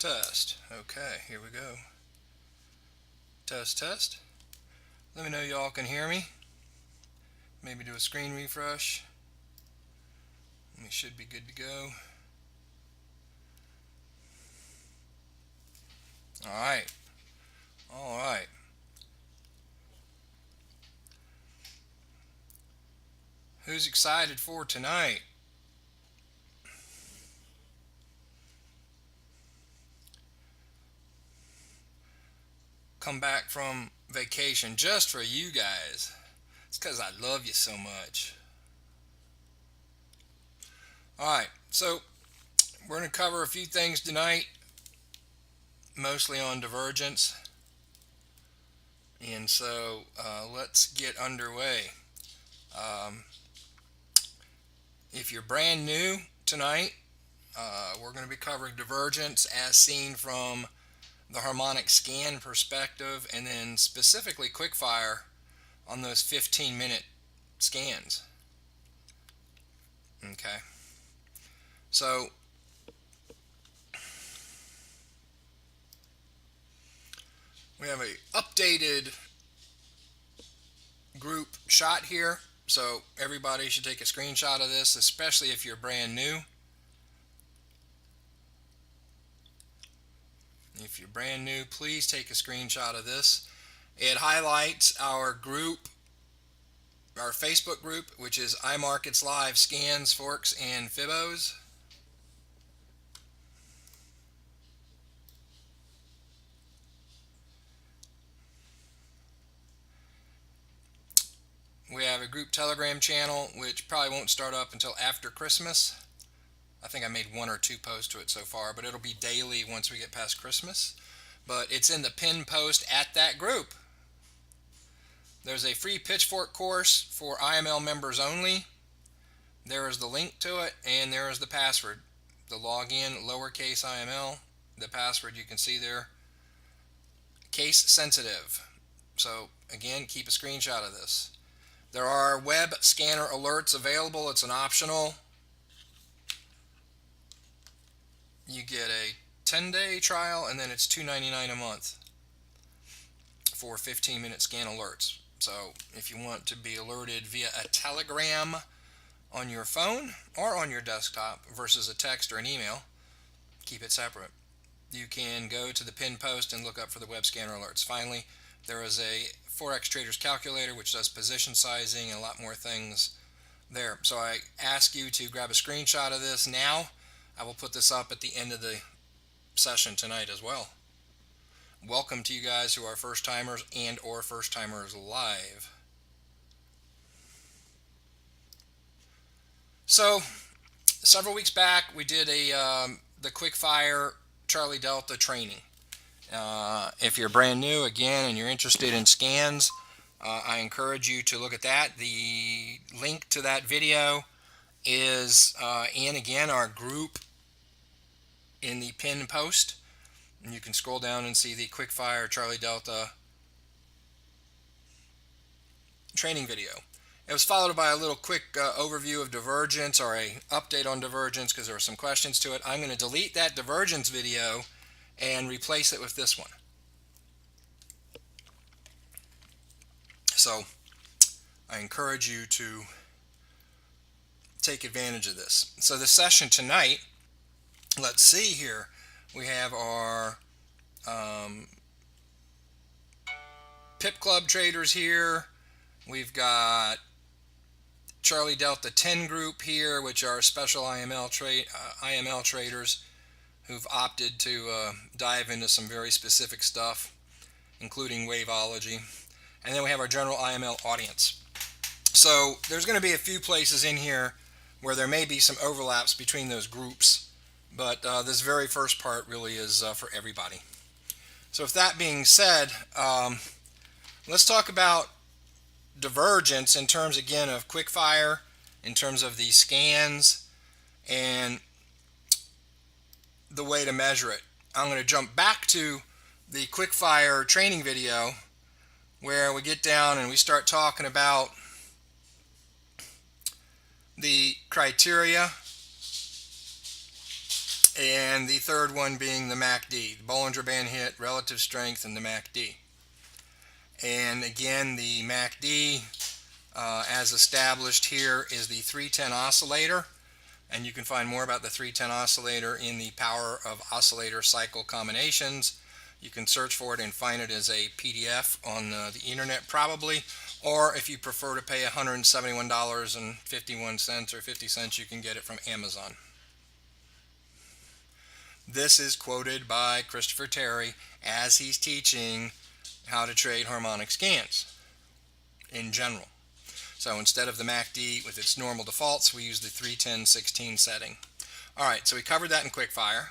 Test. Okay, here we go. Test, test. Let me know y'all can hear me. Maybe do a screen refresh. We should be good to go. Alright. Alright. Who's excited for tonight? Come back from vacation just for you guys. It's because I love you so much. Alright, so we're going to cover a few things tonight, mostly on divergence. And so let's get underway. If you're brand new tonight, we're going to be covering divergence as seen from the harmonic scan perspective, and then specifically quickfire on those 15-minute scans. Okay. So we have a updated group shot here. So everybody should take a screenshot of this, especially if you're brand new. If you're brand new, please take a screenshot of this. It highlights our group, our Facebook group, which is iMarkets Live Scans, Forks, and Fibos. We have a group Telegram channel, which probably won't start up until after Christmas. I think I made 1 or 2 posts to it so far, but it'll be daily once we get past Christmas. But it's in the pinned post at that group. There's a free Pitchfork course for IML members only. There is the link to it, and there is the password. The login, lowercase IML. The password you can see there. Case sensitive. So again, keep a screenshot of this. There are web scanner alerts available. It's an optional. You get a 10-day trial, and then it's $2.99 a month for 15-minute scan alerts. So if you want to be alerted via a telegram on your phone or on your desktop versus a text or an email, keep it separate. You can go to the pinned post and look up for the web scanner alerts. Finally, there is a Forex Traders calculator which does position sizing and a lot more things there. So I ask you to grab a screenshot of this now. I will put this up at the end of the session tonight as well. Welcome to you guys who are first timers and or first timers live. So several weeks back we did the quickfire Charlie Delta training. If you're brand new again and you're interested in scans, I encourage you to look at that. The link to that video is in again our group in the pinned post, and you can scroll down and see the quickfire Charlie Delta training video. It was followed by a little quick overview of divergence, or a update on divergence, because there were some questions to it. I'm going to delete that divergence video and replace it with this one. So I encourage you to take advantage of this. So the session tonight, let's see here, we have our Pip Club traders here. We've got Charlie Delta 10 group here, which are special IML traders who've opted to dive into some very specific stuff, including waveology. And then we have our general IML audience. So there's going to be a few places in here where there may be some overlaps between those groups, but this very first part really is for everybody. So with that being said, let's talk about divergence in terms again of quickfire, in terms of the scans and the way to measure it. I'm going to jump back to the quickfire training video where we get down and we start talking about the criteria and the third one being the MACD, the Bollinger Band hit, relative strength, and the MACD. And again, the MACD, as established here, is the 310 oscillator, and you can find more about the 310 oscillator in the Power of Oscillator Cycle Combinations. You can search for it and find it as a PDF on the internet probably, or if you prefer to pay $171.51 or 50 cents, you can get it from Amazon. This is quoted by Christopher Terry as he's teaching how to trade harmonic scans in general. So instead of the MACD with its normal defaults, we use the 310-16 setting. All right, so we covered that in quickfire.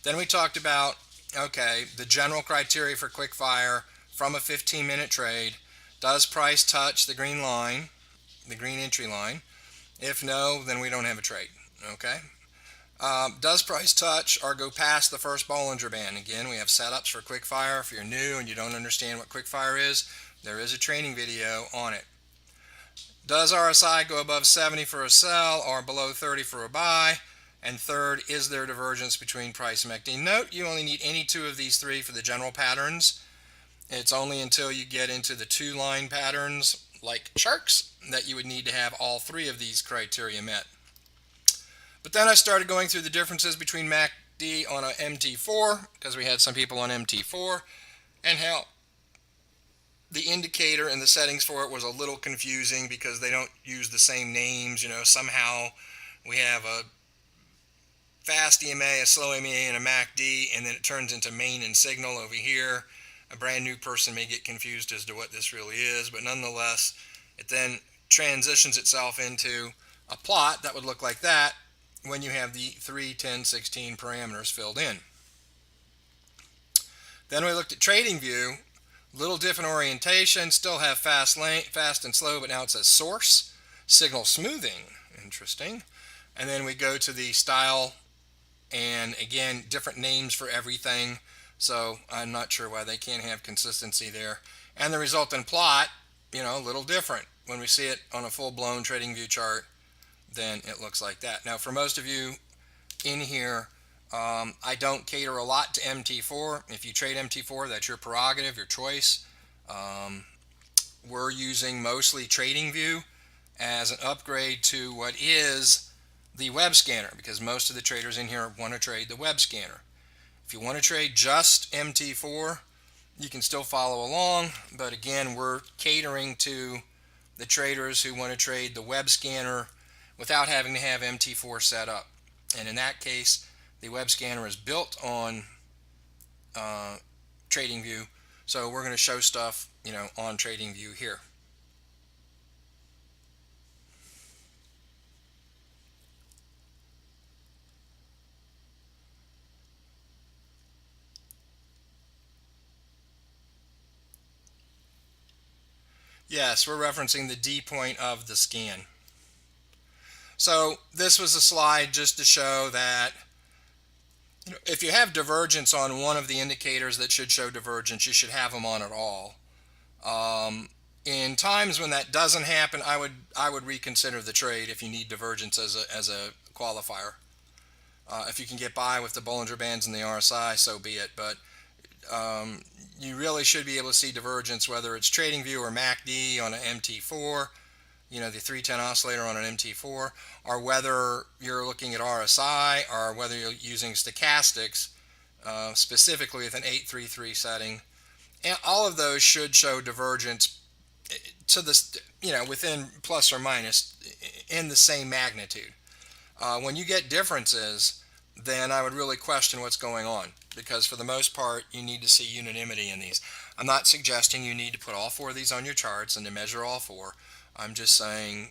Then we talked about, okay, the general criteria for quickfire from a 15-minute trade. Does price touch the green line, the green entry line? If no, then we don't have a trade, okay? Does price touch or go past the first Bollinger Band? Again, we have setups for quickfire. If you're new and you don't understand what quickfire is, there is a training video on it. Does RSI go above 70 for a sell or below 30 for a buy? And third, is there divergence between price and MACD? Note, you only need any two of these three for the general patterns. It's only until you get into the two-line patterns, like sharks, that you would need to have all three of these criteria met. But then I started going through the differences between MACD on a MT4, because we had some people on MT4, and how the indicator and the settings for it was a little confusing because they don't use the same names. You know, somehow we have a fast EMA, a slow EMA, and a MACD, and then it turns into main and signal over here. A brand new person may get confused as to what this really is, but nonetheless, it then transitions itself into a plot that would look like that when you have the 3, 10, 16 parameters filled in. Then we looked at trading view, little different orientation, still have fast and slow, but now it says source, signal smoothing, interesting. And then we go to the style, and again, different names for everything, so I'm not sure why they can't have consistency there. And the resultant plot, you know, a little different. When we see it on a full-blown trading view chart, then it looks like that. Now, for most of you in here, I don't cater a lot to MT4. If you trade MT4, that's your prerogative, your choice. We're using mostly Trading View as an upgrade to what is the web scanner, because most of the traders in here want to trade the web scanner. If you want to trade just MT4, you can still follow along, but again, we're catering to the traders who want to trade the web scanner without having to have MT4 set up. And in that case, the web scanner is built on Trading View, so we're going to show stuff, you know, on Trading View here. Yes, we're referencing the D point of the scan. So this was a slide just to show that, you know, if you have divergence on one of the indicators that should show divergence, you should have them on it all. In times when that doesn't happen, I would reconsider the trade if you need divergence as a qualifier. If you can get by with the Bollinger Bands and the RSI, so be it. But you really should be able to see divergence, whether it's Trading View or MACD on an MT4, you know, the 310 oscillator on an MT4, or whether you're looking at RSI, or whether you're using stochastics, specifically with an 833 setting. And all of those should show divergence to this, you know, within plus or minus in the same magnitude. When you get differences, then I would really question what's going on, because for the most part, you need to see unanimity in these. I'm not suggesting you need to put all four of these on your charts and to measure all four. I'm just saying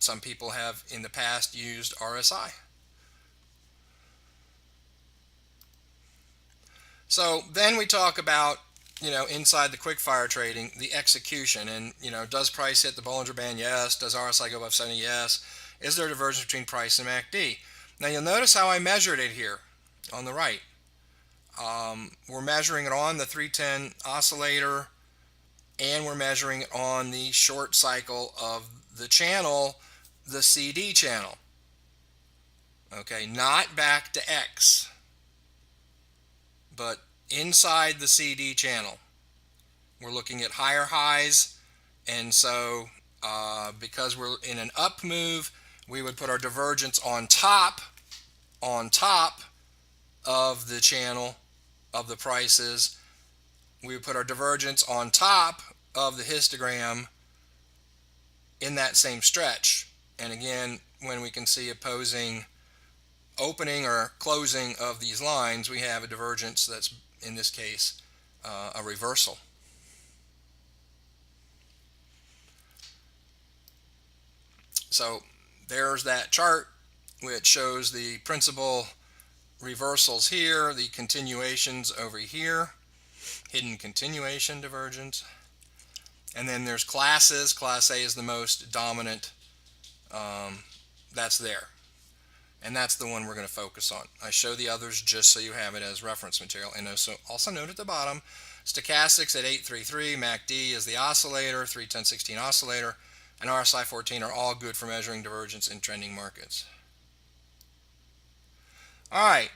some people have in the past used RSI. So then we talk about, you know, inside the quickfire trading, the execution, and, you know, does price hit the Bollinger Band? Yes. Does RSI go above 70? Yes. Is there a divergence between price and MACD? Now you'll notice how I measured it here on the right. We're measuring it on the 310 oscillator, and we're measuring it on the short cycle of the channel, the CD channel. Okay, not back to X, but inside the CD channel. We're looking at higher highs, and so because we're in an up move, we would put our divergence on top of the channel of the prices. We would put our divergence on top of the histogram in that same stretch. And again, when we can see opposing opening or closing of these lines, we have a divergence that's, in this case, a reversal. So there's that chart which shows the principal reversals here, the continuations over here, hidden continuation divergence. And then there's classes. Class A is the most dominant. That's there. And that's the one we're going to focus on. I show the others just so you have it as reference material. And also note at the bottom, stochastics at 833, MACD is the oscillator, 31016 oscillator, and RSI 14 are all good for measuring divergence in trending markets. All right,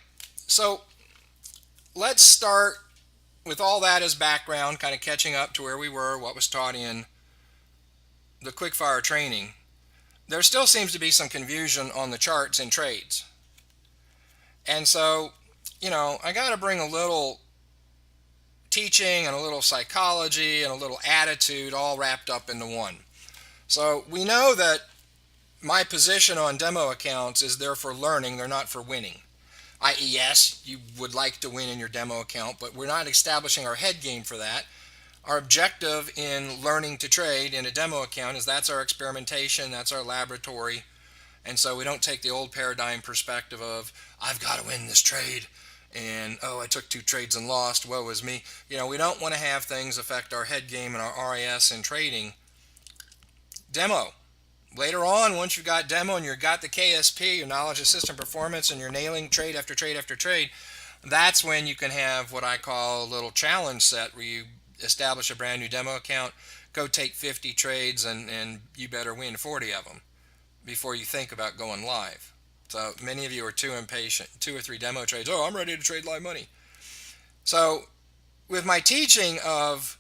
so let's start with all that as background, kind of catching up to where we were, what was taught in the quickfire training. There still seems to be some confusion on the charts and trades. And so, I got to bring a little teaching and a little psychology and a little attitude all wrapped up into one. So we know that my position on demo accounts is they're for learning, they're not for winning. I.e., yes, you would like to win in your demo account, but we're not establishing our head game for that. Our objective in learning to trade in a demo account is that's our experimentation, that's our laboratory. And so we don't take the old paradigm perspective of, I've got to win this trade, and, oh, I took 2 trades and lost, woe is me. We don't want to have things affect our head game and our RAS in trading. Demo. Later on, once you've got demo and you've got the KSP, your knowledge of system performance, and you're nailing trade after trade after trade, that's when you can have what I call a little challenge set where you establish a brand new demo account, go take 50 trades, and you better win 40 of them before you think about going live. So many of you are too impatient. 2 or 3 demo trades. Oh, I'm ready to trade live money. So with my teaching of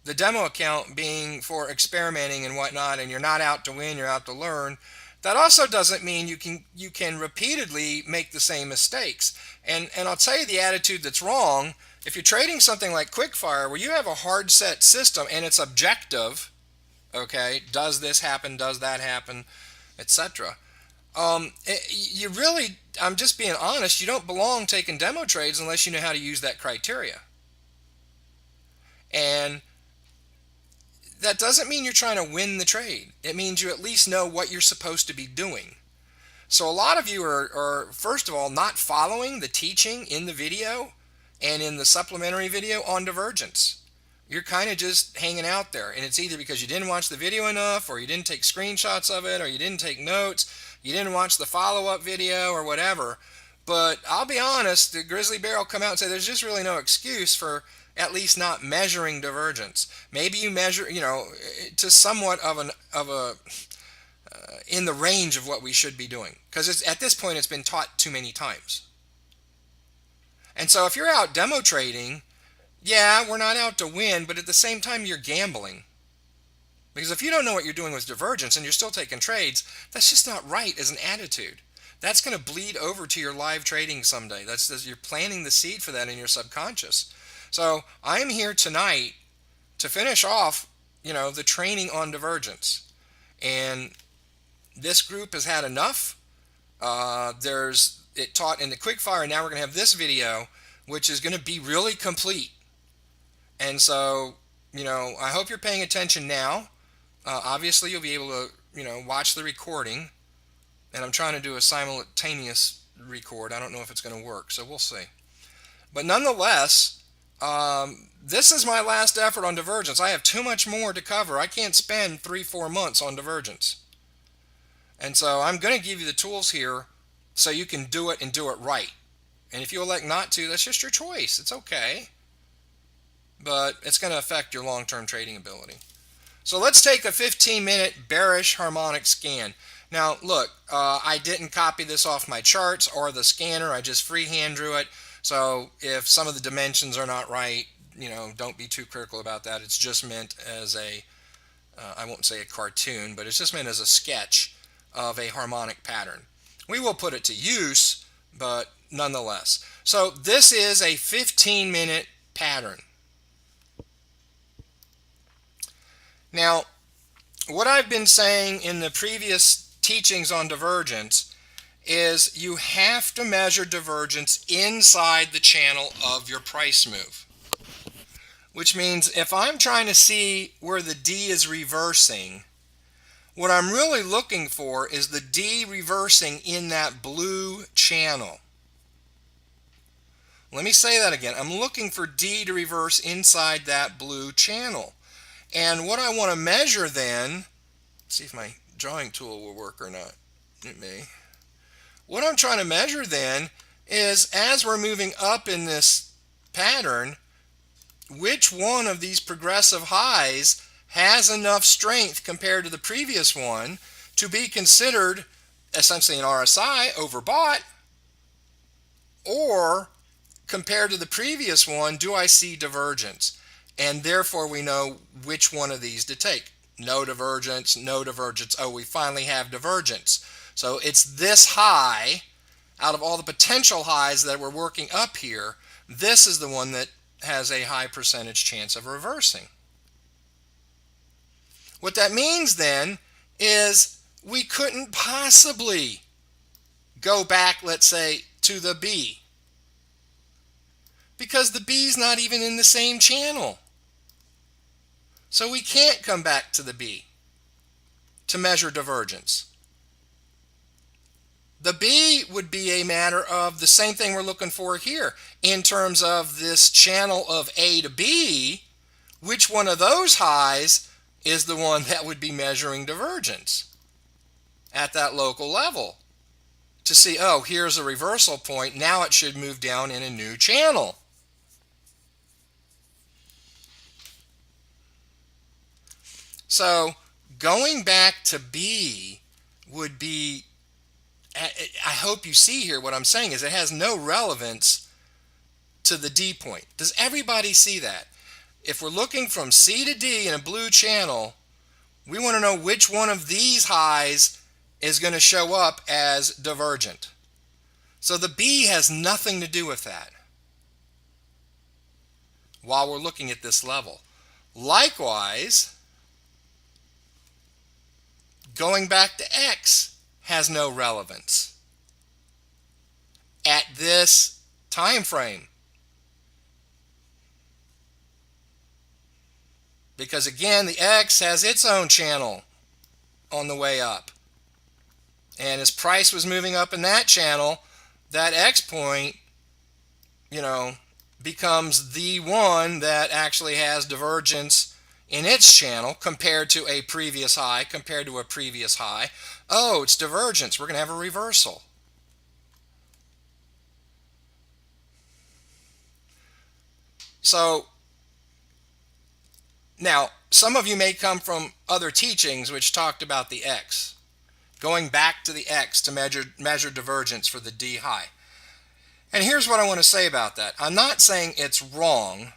the demo account being for experimenting and whatnot, and you're not out to win, you're out to learn, that also doesn't mean you can repeatedly make the same mistakes. And I'll tell you the attitude that's wrong. If you're trading something like quickfire, where you have a hard set system and it's objective, okay, does this happen, does that happen, etc. You really, I'm just being honest, you don't belong taking demo trades unless you know how to use that criteria. And that doesn't mean you're trying to win the trade. It means you at least know what you're supposed to be doing. So a lot of you are first of all, not following the teaching in the video and in the supplementary video on divergence. You're kind of just hanging out there. And it's either because you didn't watch the video enough, or you didn't take screenshots of it, or you didn't take notes, you didn't watch the follow-up video, or whatever. But I'll be honest, the Grizzly Bear will come out and say there's just really no excuse for at least not measuring divergence. Maybe you measure, to somewhat of a in the range of what we should be doing, because at this point it's been taught too many times. And so if you're out demo trading, yeah, we're not out to win, but at the same time you're gambling. Because if you don't know what you're doing with divergence and you're still taking trades, that's just not right as an attitude. That's going to bleed over to your live trading someday. You're planting the seed for that in your subconscious. So I am here tonight to finish off, the training on divergence. And this group has had enough. There's it taught in the quickfire, and now we're going to have this video, which is going to be really complete. And so, I hope you're paying attention now. Obviously, you'll be able to, watch the recording. And I'm trying to do a simultaneous record. I don't know if it's going to work, so we'll see. But nonetheless, this is my last effort on divergence. I have too much more to cover. I can't spend 3-4 months on divergence. And so I'm going to give you the tools here so you can do it and do it right. And if you elect not to, that's just your choice. It's okay. But it's going to affect your long-term trading ability. So let's take a 15-minute bearish harmonic scan. Now, look, I didn't copy this off my charts or the scanner. I just freehand drew it. So if some of the dimensions are not right, don't be too critical about that. It's just meant as I won't say a cartoon, but it's just meant as a sketch of a harmonic pattern. We will put it to use, but nonetheless. So this is a 15-minute pattern. Now, what I've been saying in the previous teachings on divergence is you have to measure divergence inside the channel of your price move. Which means if I'm trying to see where the D is reversing, what I'm really looking for is the D reversing in that blue channel. Let me say that again. I'm looking for D to reverse inside that blue channel. And what I want to measure then, see if my drawing tool will work or not. It may. What I'm trying to measure then is, as we're moving up in this pattern, which one of these progressive highs has enough strength compared to the previous one to be considered essentially an RSI, overbought, or compared to the previous one, do I see divergence? And therefore we know which one of these to take. No divergence, no divergence. Oh, we finally have divergence. So it's this high, out of all the potential highs that we're working up here, this is the one that has a high percentage chance of reversing. What that means then is we couldn't possibly go back, let's say, to the B, because the B is not even in the same channel. So we can't come back to the B to measure divergence. The B would be a matter of the same thing we're looking for here in terms of this channel of A to B. Which one of those highs is the one that would be measuring divergence at that local level to see, oh, here's a reversal point. Now it should move down in a new channel. So going back to B would be, I hope you see here what I'm saying is it has no relevance to the D point. Does everybody see that? If we're looking from C to D in a blue channel, we want to know which one of these highs is going to show up as divergent. So the B has nothing to do with that while we're looking at this level. Likewise, going back to X has no relevance at this time frame. Because again, the X has its own channel on the way up. And as price was moving up in that channel, that X point, becomes the one that actually has divergence in its channel compared to a previous high, Oh, it's divergence. We're going to have a reversal. So now, some of you may come from other teachings which talked about the X, going back to the X to measure divergence for the D high. And here's what I want to say about that. I'm not saying it's wrong,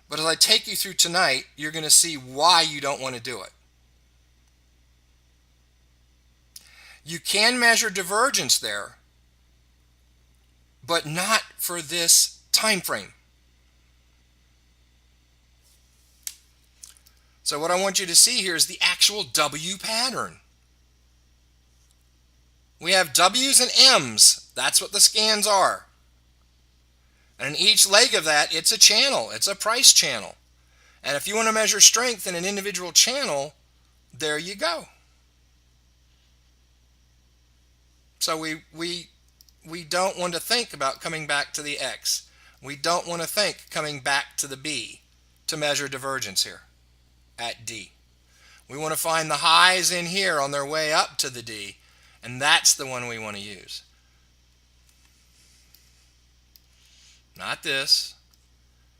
but as I take you through tonight, you're going to see why you don't want to do it. You can measure divergence there, but not for this time frame. So what I want you to see here is the actual W pattern. We have W's and M's. That's what the scans are. And in each leg of that, it's a channel. It's a price channel. And if you want to measure strength in an individual channel, there you go. So we don't want to think about coming back to the X. We don't want to think coming back to the B to measure divergence here at D. We want to find the highs in here on their way up to the D, and that's the one we want to use. Not this,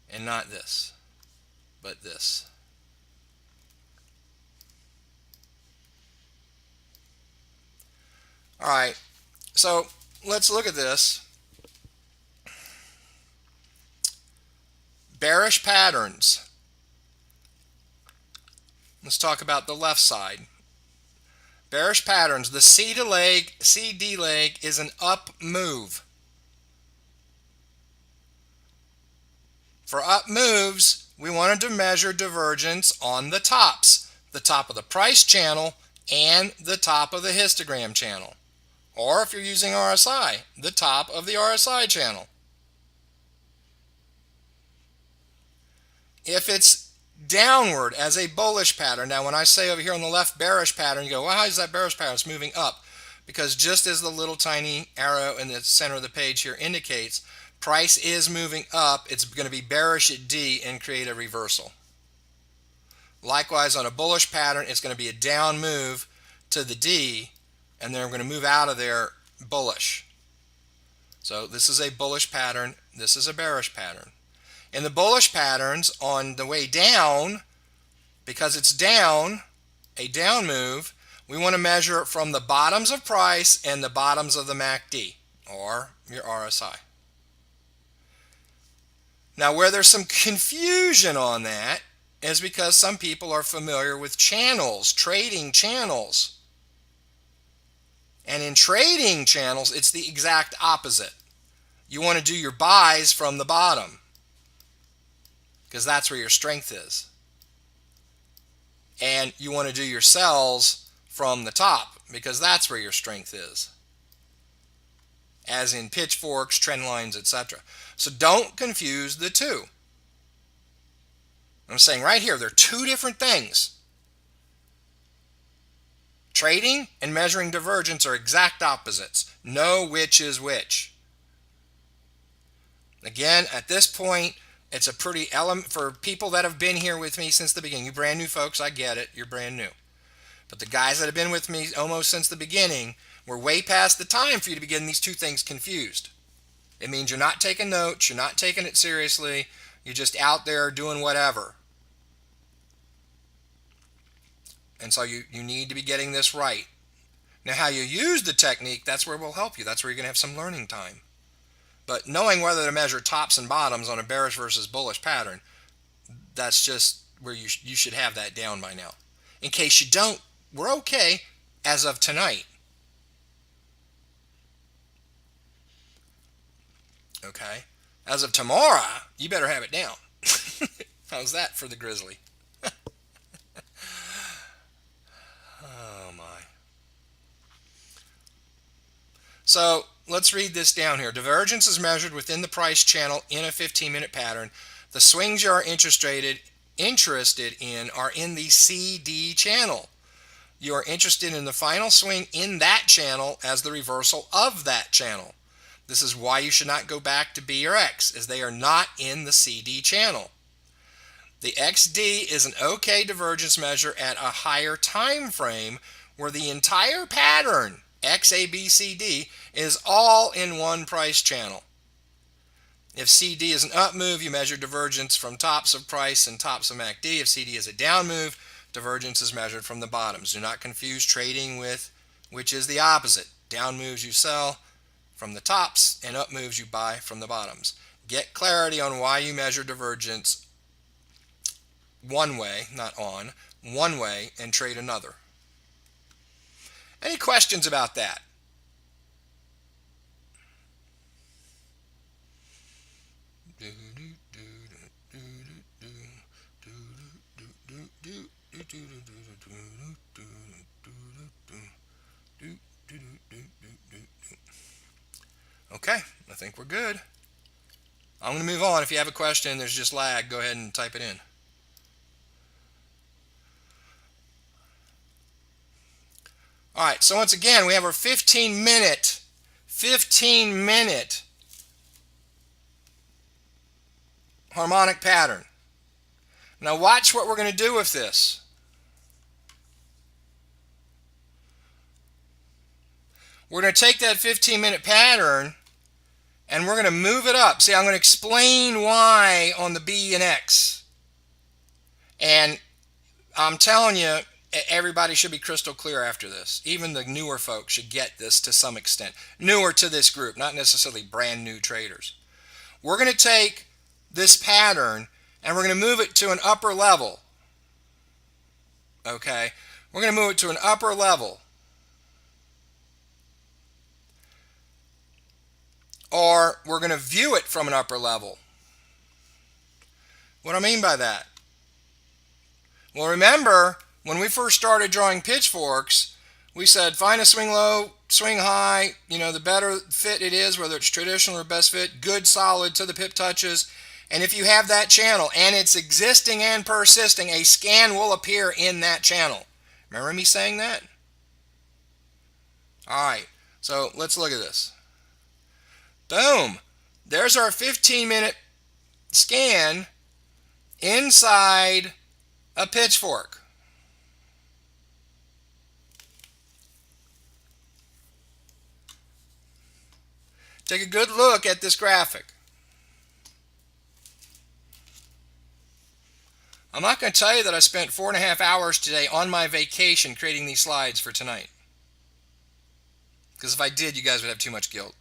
and not this, but this. All right, so let's look at this. Bearish patterns. Let's talk about the left side. Bearish patterns. The CD leg is an up move. For up moves, we wanted to measure divergence on the tops, the top of the price channel and the top of the histogram channel. Or if you're using RSI, the top of the RSI channel. If it's downward as a bullish pattern, now when I say over here on the left bearish pattern, you go, well, how is that bearish pattern? It's moving up. Because just as the little tiny arrow in the center of the page here indicates, price is moving up. It's going to be bearish at D and create a reversal. Likewise, on a bullish pattern, it's going to be a down move to the D, and then we're going to move out of there bullish. So this is a bullish pattern. This is a bearish pattern. In the bullish patterns, on the way down, because it's down, a down move, we want to measure it from the bottoms of price and the bottoms of the MACD, or your RSI. Now, where there's some confusion on that is because some people are familiar with channels, trading channels. And in trading channels, it's the exact opposite. You want to do your buys from the bottom, because that's where your strength is. And you want to do your sells from the top, because that's where your strength is. As in pitchforks, trend lines, etc. So don't confuse the two. I'm saying right here, they're two different things. Trading and measuring divergence are exact opposites. Know which is which. Again, at this point, it's a pretty for people that have been here with me since the beginning. You brand new folks, I get it. You're brand new. But the guys that have been with me almost since the beginning, we're way past the time for you to be getting these two things confused. It means you're not taking notes, you're not taking it seriously, you're just out there doing whatever. And so you need to be getting this right. Now, how you use the technique, that's where we'll help you. That's where you're going to have some learning time. But knowing whether to measure tops and bottoms on a bearish versus bullish pattern, that's just where you should have that down by now. In case you don't, we're okay as of tonight. Okay? As of tomorrow, you better have it down. How's that for the grizzly? Oh my. So let's read this down here. Divergence is measured within the price channel in a 15-minute pattern. The swings you are interested in are in the CD channel. You are interested in the final swing in that channel as the reversal of that channel. This is why you should not go back to B or X, as they are not in the CD channel. The XD is an okay divergence measure at a higher time frame where the entire pattern, X, A, B, C, D, is all in one price channel. If CD is an up move, you measure divergence from tops of price and tops of MACD. If CD is a down move, divergence is measured from the bottoms. Do not confuse trading with which is the opposite. Down moves you sell from the tops, and up moves you buy from the bottoms. Get clarity on why you measure divergence one way, not on, one way, and trade another. Any questions about that? Okay, I think we're good. I'm going to move on. If you have a question, there's just lag, go ahead and type it in. All right, so once again, we have our 15-minute harmonic pattern. Now watch what we're going to do with this. We're going to take that 15-minute pattern and we're going to move it up. See, I'm going to explain why on the B and X. And I'm telling you, Everybody should be crystal clear after this. Even the newer folks should get this to some extent. Newer to this group, not necessarily brand new traders. We're going to take this pattern and we're going to move it to an upper level. Okay? We're going to move it to an upper level. Or we're going to view it from an upper level. What do I mean by that? Well, remember, when we first started drawing pitchforks, we said find a swing low, swing high, the better fit it is, whether it's traditional or best fit, good solid to the pip touches. And if you have that channel and it's existing and persisting, a scan will appear in that channel. Remember me saying that? All right, so let's look at this. Boom. There's our 15-minute scan inside a pitchfork. Take a good look at this graphic. I'm not going to tell you that I spent 4.5 hours today on my vacation creating these slides for tonight. Because if I did, you guys would have too much guilt.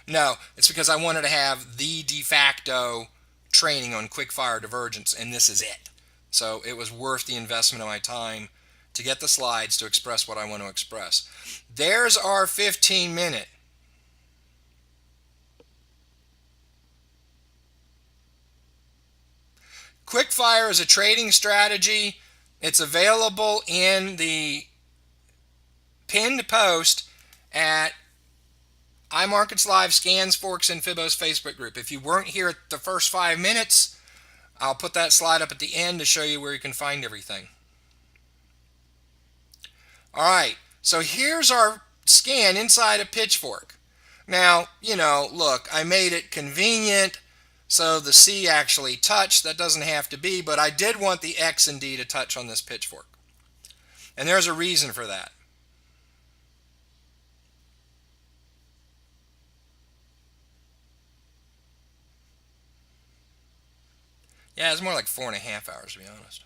No, it's because I wanted to have the de facto training on quick fire divergence, and this is it. So it was worth the investment of my time to get the slides to express what I want to express. There's our 15-minute. Quick fire is a trading strategy. It's available in the pinned post at iMarkets Live Scans, Forks, and Fibos Facebook group. If you weren't here at the first 5 minutes, I'll put that slide up at the end to show you where you can find everything. All right, so here's our scan inside a pitchfork. Now, look, I made it convenient so the C actually touched. That doesn't have to be, but I did want the X and D to touch on this pitchfork. And there's a reason for that. Yeah, it was more like 4.5 hours, to be honest.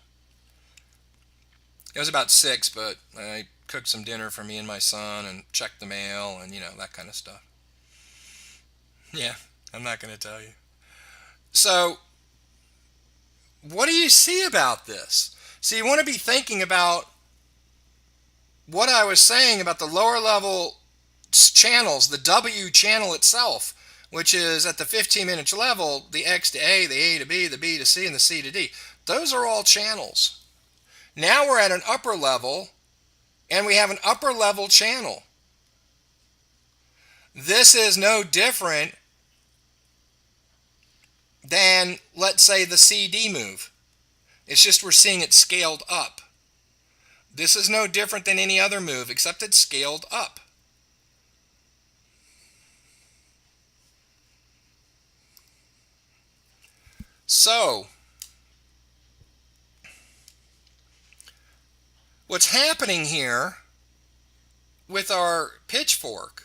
It was about 6, but I cooked some dinner for me and my son and checked the mail and, that kind of stuff. Yeah, I'm not going to tell you. So, what do you see about this? So you want to be thinking about what I was saying about the lower level channels, the W channel itself, which is at the 15-minute level, the X to A, the A to B, the B to C, and the C to D. Those are all channels. Now we're at an upper level, and we have an upper level channel. This is no different than, let's say, the CD move. It's just we're seeing it scaled up. This is no different than any other move, except it's scaled up. So, what's happening here with our pitchfork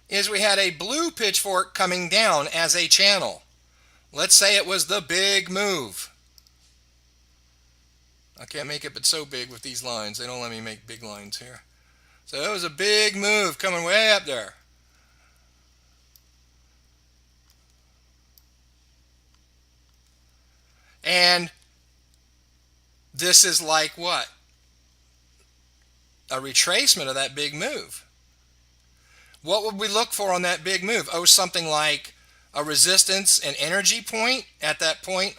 is we had a blue pitchfork coming down as a channel. Let's say it was the big move. I can't make it but so big with these lines. They don't let me make big lines here. So it was a big move coming way up there. And this is like what? A retracement of that big move. What would we look for on that big move? Oh, something like a resistance and energy point at that point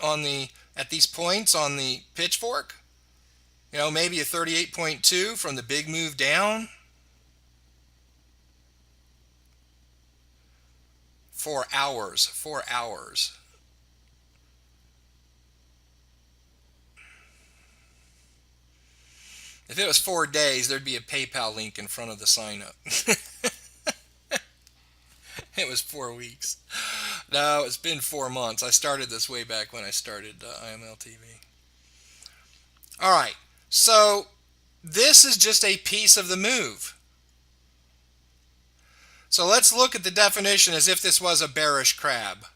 at these points on the pitchfork. Maybe a 38.2 from the big move down. 4 hours. 4 hours. If it was 4 days, there'd be a PayPal link in front of the sign up. It was 4 weeks. No, it's been 4 months. I started this way back when I started IMLTV. All right, so this is just a piece of the move. So let's look at the definition as if this was a bearish crab.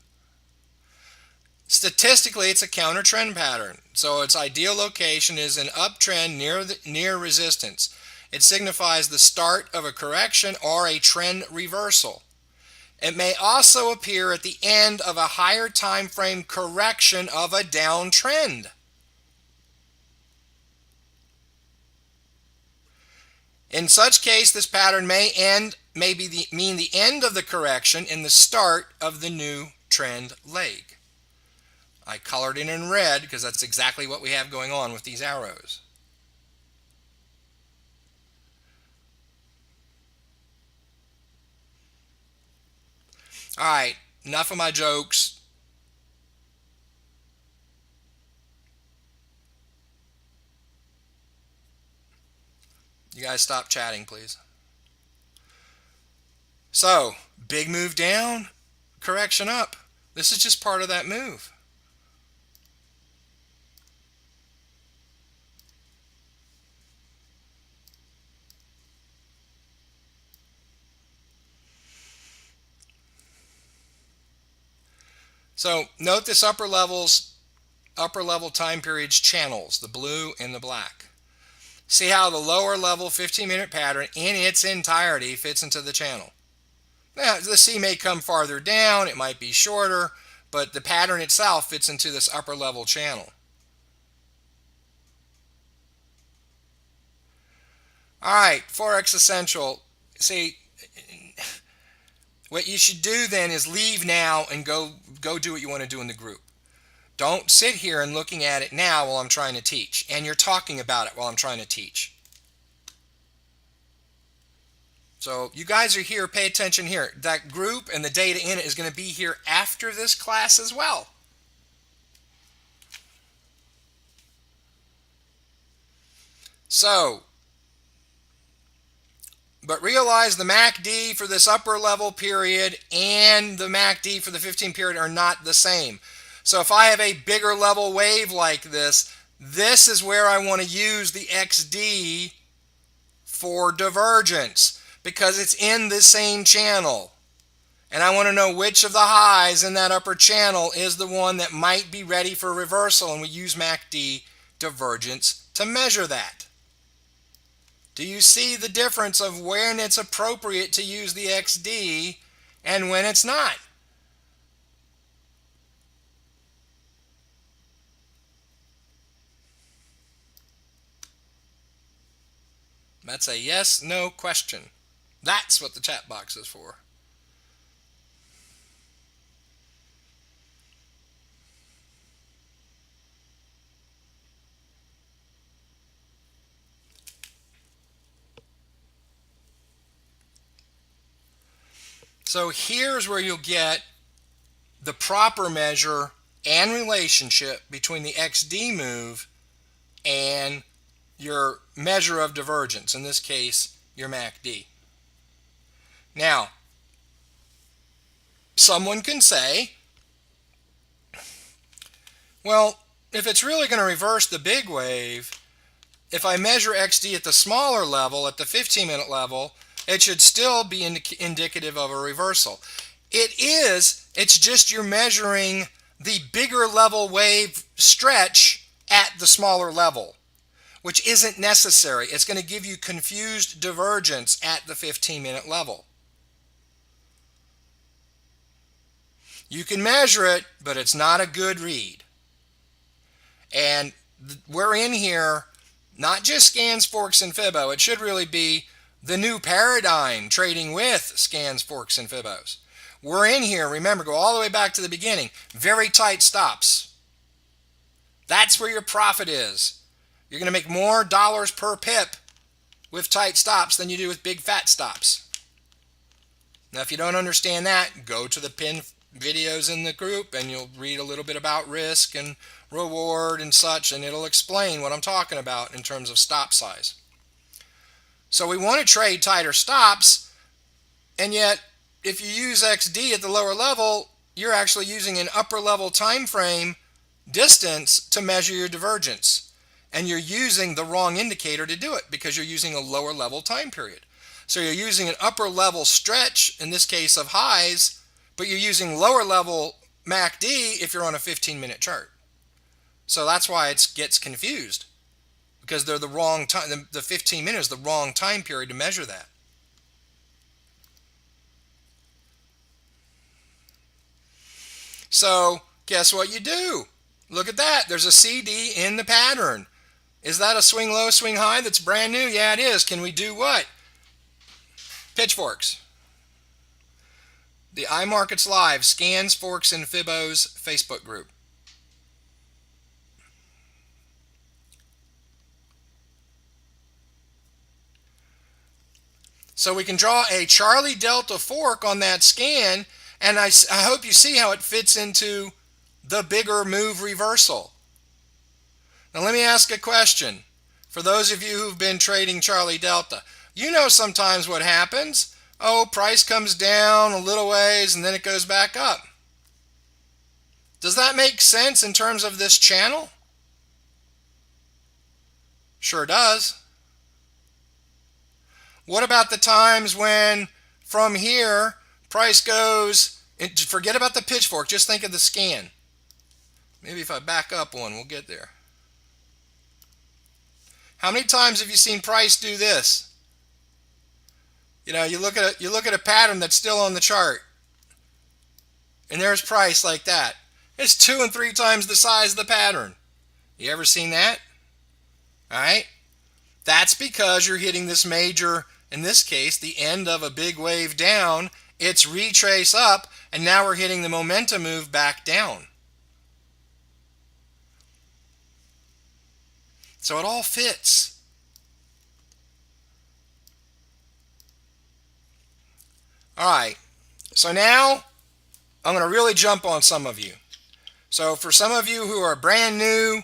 Statistically, it's a counter trend pattern. So its ideal location is an uptrend near resistance. It signifies the start of a correction or a trend reversal. It may also appear at the end of a higher time frame correction of a downtrend. In such case, this pattern may mean the end of the correction and the start of the new trend leg. I colored it in red because that's exactly what we have going on with these arrows. All right, enough of my jokes. You guys stop chatting, please. So, big move down, correction up. This is just part of that move. So, note this upper level time periods channels, the blue and the black. See how the lower level 15-minute pattern in its entirety fits into the channel. Now, the C may come farther down, it might be shorter, but the pattern itself fits into this upper level channel. All right, Forex Essential. See, what you should do then is leave now and go do what you want to do in the group. Don't sit here and looking at it now while I'm trying to teach, and you're talking about it while I'm trying to teach. So you guys are here, pay attention here. That group and the data in it is going to be here after this class as well. So, but realize the MACD for this upper level period and the MACD for the 15 period are not the same. So if I have a bigger level wave like this, this is where I want to use the XD for divergence because it's in the same channel. And I want to know which of the highs in that upper channel is the one that might be ready for reversal, and we use MACD divergence to measure that. Do you see the difference of when it's appropriate to use the XD and when it's not? That's a yes, no question. That's what the chat box is for. So here's where you'll get the proper measure and relationship between the XD move and your measure of divergence, in this case, your MACD. Now, someone can say, well, if it's really going to reverse the big wave, if I measure XD at the smaller level, at the 15-minute level, it should still be indicative of a reversal. It is, it's just you're measuring the bigger level wave stretch at the smaller level, which isn't necessary. It's going to give you confused divergence at the 15-minute level. You can measure it, but it's not a good read. And we're in here, not just scans, forks, and Fibo. It should really be the new paradigm trading with scans, forks, and Fibos. We're in here, remember, go all the way back to the beginning. Very tight stops. That's where your profit is. You're going to make more dollars per pip with tight stops than you do with big fat stops. Now, if you don't understand that, go to the pinned videos in the group and you'll read a little bit about risk and reward and such, and it'll explain what I'm talking about in terms of stop size. So we want to trade tighter stops, and yet if you use XD at the lower level, you're actually using an upper level time frame distance to measure your divergence. And you're using the wrong indicator to do it because you're using a lower level time period. So you're using an upper level stretch, in this case of highs, but you're using lower level MACD if you're on a 15-minute chart. So that's why it gets confused, because they're the wrong time. The 15 minutes is the wrong time period to measure that. So guess what you do? Look at that. There's a CD in the pattern. Is that a swing low, swing high that's brand new? Yeah, it is. Can we do what? Pitchforks. The iMarkets Live Scans, Forks, and Fibos Facebook group. So we can draw a Charlie Delta fork on that scan, and I hope you see how it fits into the bigger move reversal. Now let me ask a question. For those of you who've been trading Charlie Delta, you know sometimes what happens. Oh, price comes down a little ways and then it goes back up. Does that make sense in terms of this channel? Sure does. What about the times when from here price goes, forget about the pitchfork, just think of the scan. Maybe if I back up one, we'll get there. How many times have you seen price do this? You know, you look at a pattern that's still on the chart, and there's price like that. It's 2 and 3 times the size of the pattern. You ever seen that? All right? That's because you're hitting this major, in this case, the end of a big wave down. It's retrace up, and now we're hitting the momentum move back down. So it all fits. All right, so now I'm going to really jump on some of you. So for some of you who are brand new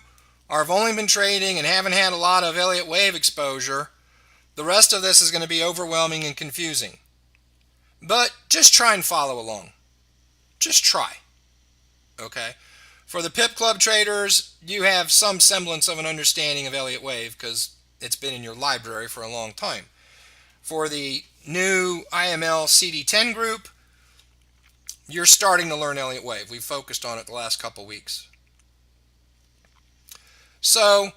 or have only been trading and haven't had a lot of Elliott wave exposure, the rest of this is going to be overwhelming and confusing. But just try and follow along. Just try. Okay? For the Pip Club traders, you have some semblance of an understanding of Elliott wave because it's been in your library for a long time. For the new IML CD10 group, you're starting to learn Elliott wave. We've focused on it the last couple weeks. So,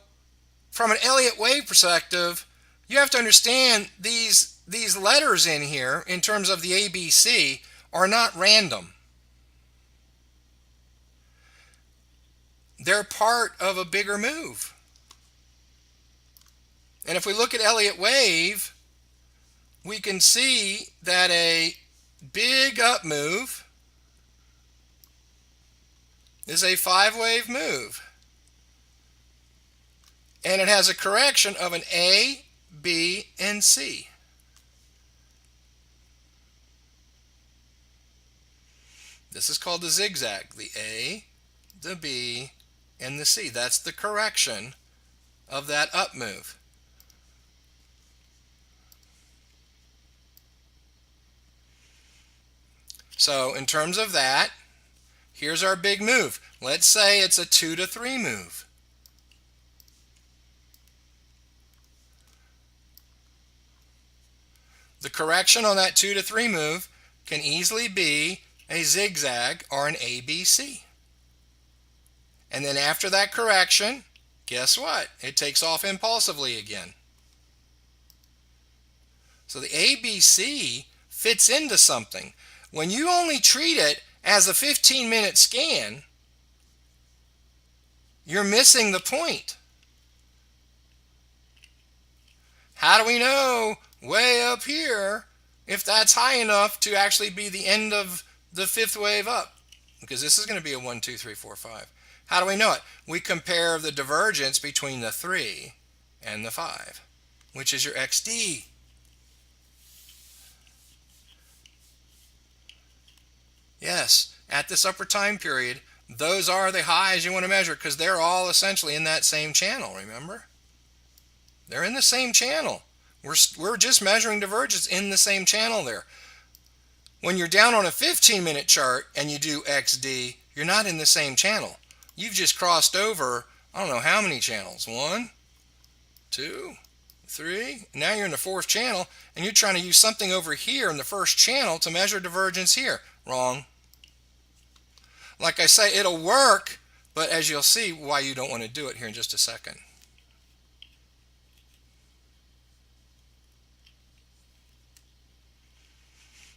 from an Elliott wave perspective, you have to understand these letters in here, in terms of the ABC, are not random. They're part of a bigger move. And if we look at Elliott wave, we can see that a big up move is a 5-wave move. And it has a correction of an A, B, and C. This is called the zigzag. The A, the B, and the C. That's the correction of that up move. So in terms of that, here's our big move. Let's say it's a 2 to 3 move. The correction on that 2 to 3 move can easily be a zigzag or an ABC. And then after that correction, guess what? It takes off impulsively again. So the ABC fits into something. When you only treat it as a 15-minute scan, you're missing the point. How do we know way up here if that's high enough to actually be the end of the 5th wave up? Because this is going to be a 1, 2, 3, 4, 5. How do we know it? We compare the divergence between the 3 and the 5, which is your XD. Yes, at this upper time period, those are the highs you want to measure because they're all essentially in that same channel, remember? They're in the same channel. We're just measuring divergence in the same channel there. When you're down on a 15-minute chart and you do XD, you're not in the same channel. You've just crossed over, I don't know how many channels. 1, 2, 3. Now you're in the 4th channel, and you're trying to use something over here in the 1st channel to measure divergence here. Wrong. Like I say, it'll work, but as you'll see why you don't want to do it here in just a second.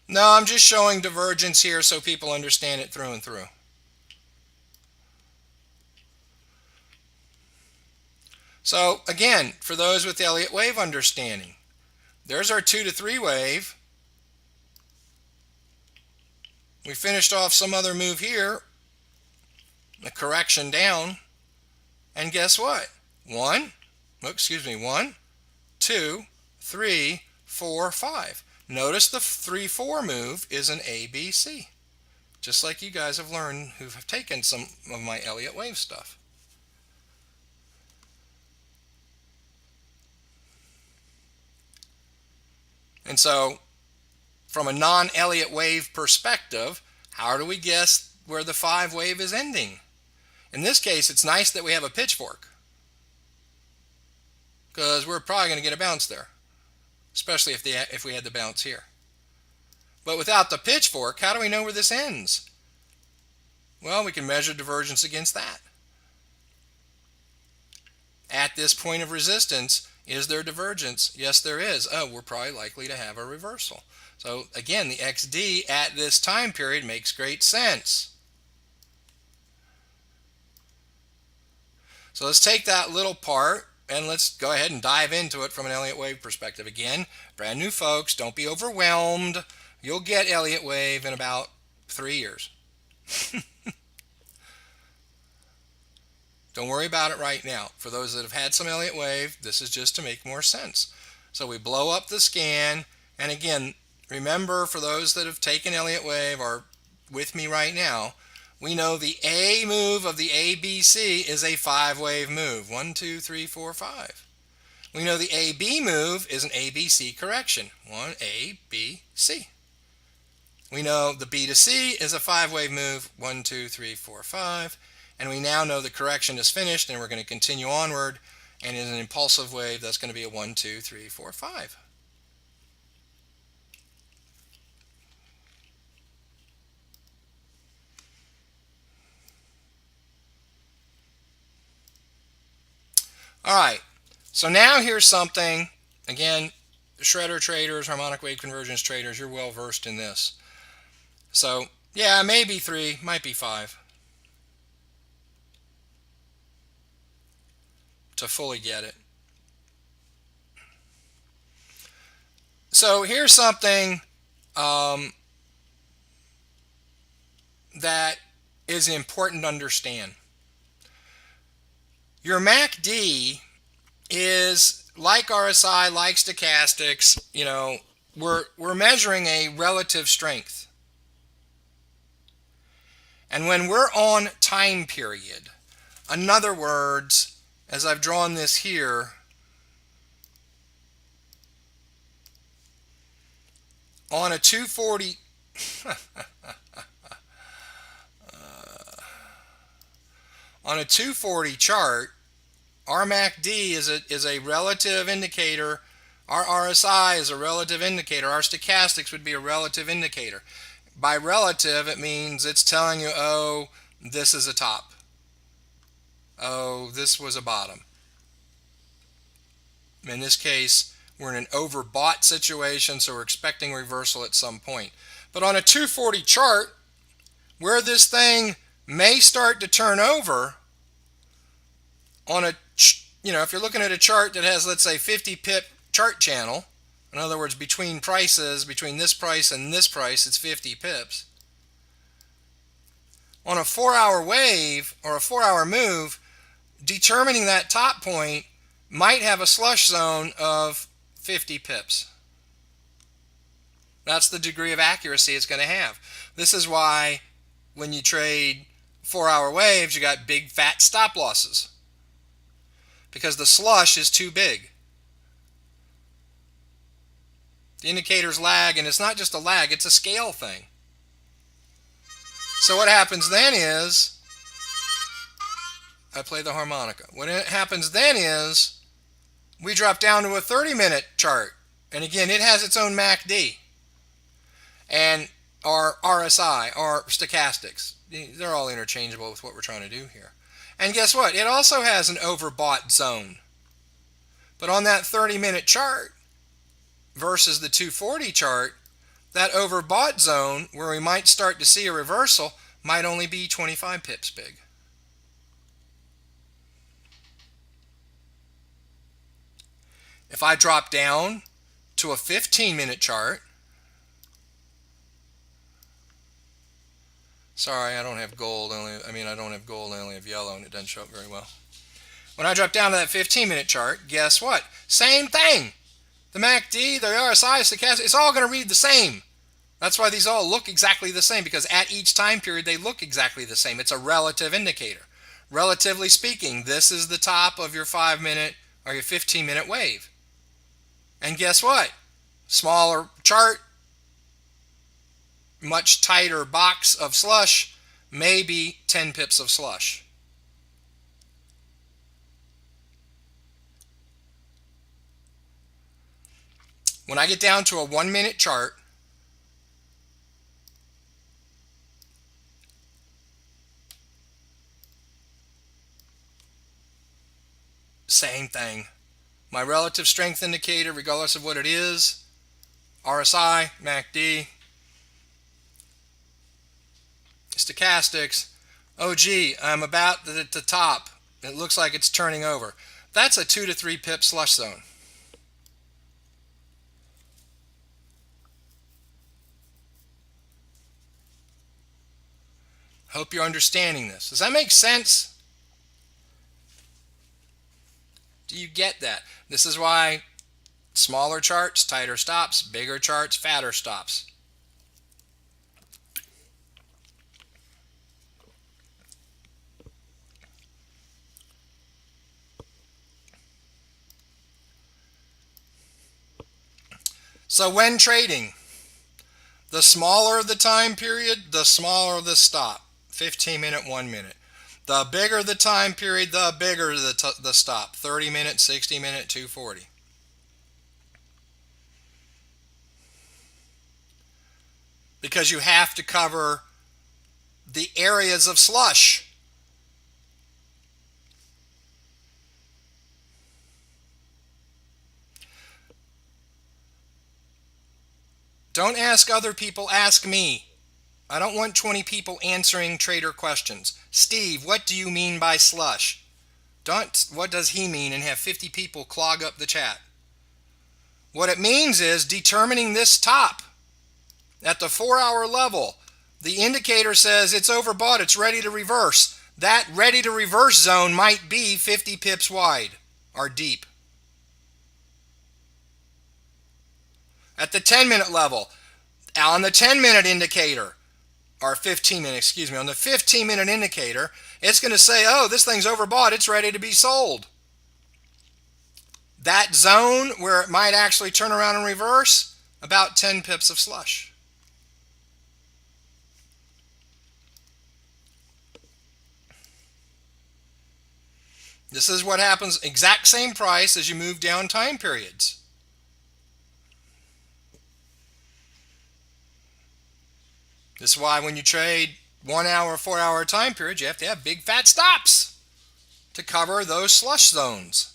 No, I'm just showing divergence here so people understand it through and through. So again, for those with Elliott wave understanding, there's our 2 to 3 wave. We finished off some other move here, a correction down, and guess what? 1, 2, 3, 4, 5. Notice the 3-4 move is an ABC, just like you guys have learned who have taken some of my Elliott wave stuff. And so, from a non-Elliott wave perspective, how do we guess where the 5 wave is ending? In this case, it's nice that we have a pitchfork, because we're probably going to get a bounce there, especially if we had the bounce here. But without the pitchfork, how do we know where this ends? Well, we can measure divergence against that. At this point of resistance, is there divergence? Yes, there is. Oh, we're probably likely to have a reversal. So again, the XD at this time period makes great sense. So let's take that little part and let's go ahead and dive into it from an Elliott wave perspective. Again, brand new folks, don't be overwhelmed. You'll get Elliott wave in about 3 years. Don't worry about it right now. For those that have had some Elliott wave, this is just to make more sense. So we blow up the scan, and again, remember, for those that have taken Elliott wave or with me right now, we know the A move of the ABC is a 5-wave move. 1, 2, 3, 4, 5. We know the AB move is an ABC correction. 1, A, B, C. We know the B to C is a 5-wave move. 1, 2, 3, 4, 5. And we now know the correction is finished, and we're going to continue onward. And in an impulsive wave, that's going to be a 1, 2, 3, 4, 5. All right, so now here's something, again, shredder traders, harmonic wave convergence traders, you're well versed in this. So yeah, maybe 3, might be 5 to fully get it. So here's something that is important to understand. Your MACD is like RSI, like stochastics, we're measuring a relative strength. And when we're on time period, in other words, as I've drawn this here, on a 240 on a 240 chart, our MACD is a relative indicator. Our RSI is a relative indicator. Our stochastics would be a relative indicator. By relative, it means it's telling you, oh, this is a top. Oh, this was a bottom. In this case, we're in an overbought situation, so we're expecting reversal at some point. But on a 240 chart, where this thing may start to turn over, on a, if you're looking at a chart that has, let's say, 50 pip chart channel, in other words, between prices, between this price and this price, it's 50 pips. On a 4-hour wave or a 4-hour move, determining that top point might have a slush zone of 50 pips. That's the degree of accuracy it's going to have. This is why when you trade 4-hour waves, you got big fat stop losses, because the slush is too big. The indicators lag, and it's not just a lag, it's a scale thing. So what happens then is, I play the harmonica. What happens then is, we drop down to a 30-minute chart. And again, it has its own MACD. And or RSI or stochastics. They're all interchangeable with what we're trying to do here. And guess what? It also has an overbought zone. But on that 30-minute chart versus the 240 chart, that overbought zone where we might start to see a reversal might only be 25 pips big. If I drop down to a 15-minute chart, sorry, I don't have gold. I don't have gold. I only have yellow, and it doesn't show up very well. When I drop down to that 15-minute chart, guess what? Same thing. The MACD, the RSI, stochastic, it's all going to read the same. That's why these all look exactly the same, because at each time period they look exactly the same. It's a relative indicator. Relatively speaking, this is the top of your 5-minute or your 15-minute wave. And guess what? Smaller chart, much tighter box of slush, maybe 10 pips of slush. When I get down to a 1-minute chart, same thing. My relative strength indicator, regardless of what it is, RSI, MACD, stochastics. Oh gee, I'm about at the top. It looks like it's turning over. That's a 2 to 3 pip slush zone. Hope you're understanding this. Does that make sense? Do you get that? This is why smaller charts, tighter stops, bigger charts, fatter stops. So when trading, the smaller the time period, the smaller the stop. 15-minute, 1 minute. The bigger the time period, the bigger the stop. 30-minute, 60-minute, 240. Because you have to cover the areas of slush. Don't ask other people, ask me. I don't want 20 people answering trader questions. Steve, what do you mean by slush? What does he mean, and have 50 people clog up the chat. What it means is determining this top at the 4-hour level. The indicator says it's overbought, it's ready to reverse. That ready to reverse zone might be 50 pips wide or deep. At the 10-minute level, on the 10-minute indicator, or 15-minute, excuse me, on the 15-minute indicator, it's going to say, oh, this thing's overbought, it's ready to be sold. That zone where it might actually turn around and reverse, about 10 pips of slush. This is what happens, exact same price as you move down time periods. This is why when you trade 1 hour, 4-hour time periods, you have to have big fat stops to cover those slush zones.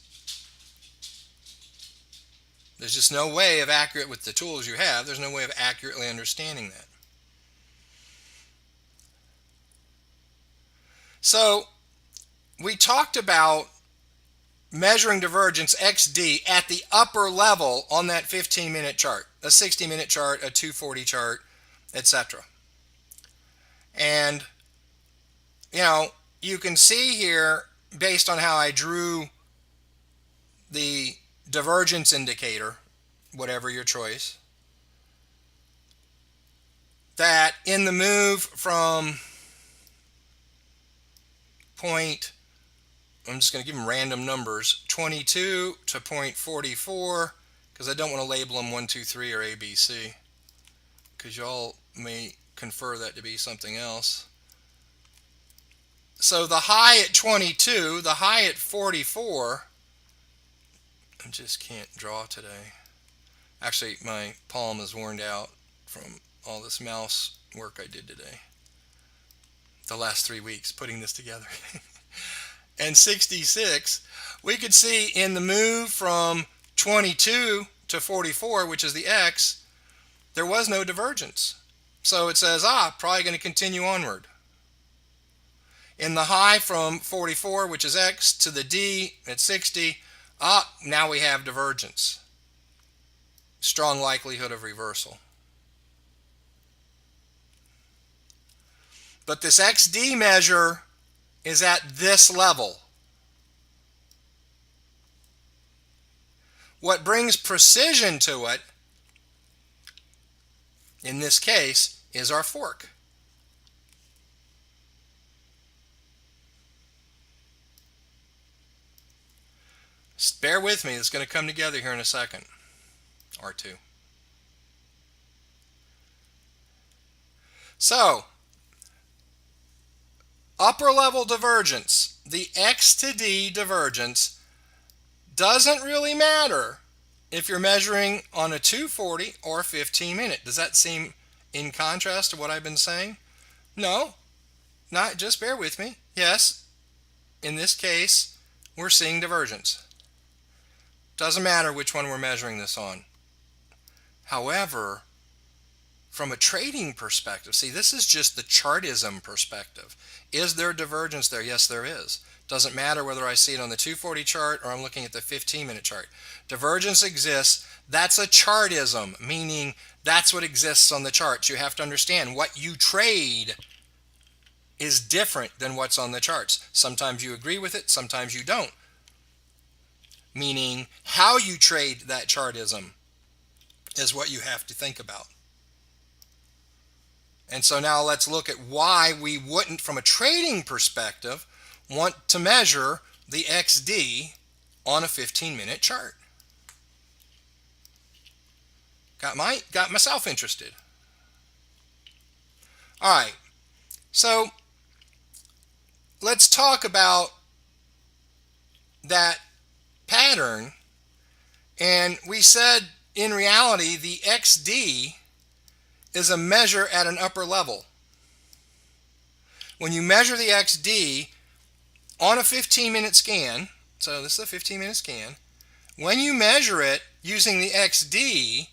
There's just no way of with the tools you have, there's no way of accurately understanding that. So we talked about measuring divergence XD at the upper level on that 15-minute chart, a 60-minute chart, a 240 chart, etc. And, you can see here, based on how I drew the divergence indicator, whatever your choice, that in the move from I'm just going to give them random numbers, 22 to 0.44, because I don't want to label them 1, 2, 3 or ABC, because y'all may confer that to be something else. So the high at 22, the high at 44, I just can't draw today. Actually, my palm is worn out from all this mouse work I did today. The last 3 weeks putting this together. And 66, we could see in the move from 22 to 44, which is the X, there was no divergence. So it says, probably going to continue onward. In the high from 44, which is X, to the D at 60, now we have divergence. Strong likelihood of reversal. But this XD measure is at this level. What brings precision to it, in this case, is our fork. Bear with me, it's going to come together here in a second or two. So, upper level divergence, the X to D divergence, doesn't really matter if you're measuring on a 240 or 15 minute. Does that seem in contrast to what I've been saying? No, not just bear with me. Yes, in this case, we're seeing divergence. Doesn't matter which one we're measuring this on. However, from a trading perspective, see, this is just the chartism perspective. Is there divergence there? Yes, there is. Doesn't matter whether I see it on the 240 chart or I'm looking at the 15-minute chart. Divergence exists. That's a chartism, meaning that's what exists on the charts. You have to understand what you trade is different than what's on the charts. Sometimes you agree with it, sometimes you don't. Meaning how you trade that chartism is what you have to think about. And so now let's look at why we wouldn't, from a trading perspective, want to measure the XD on a 15-minute chart. Got myself interested. All right, so let's talk about that pattern. And we said in reality the XD is a measure at an upper level. When you measure the XD on a 15-minute scan, so this is a 15-minute scan, when you measure it using the XD,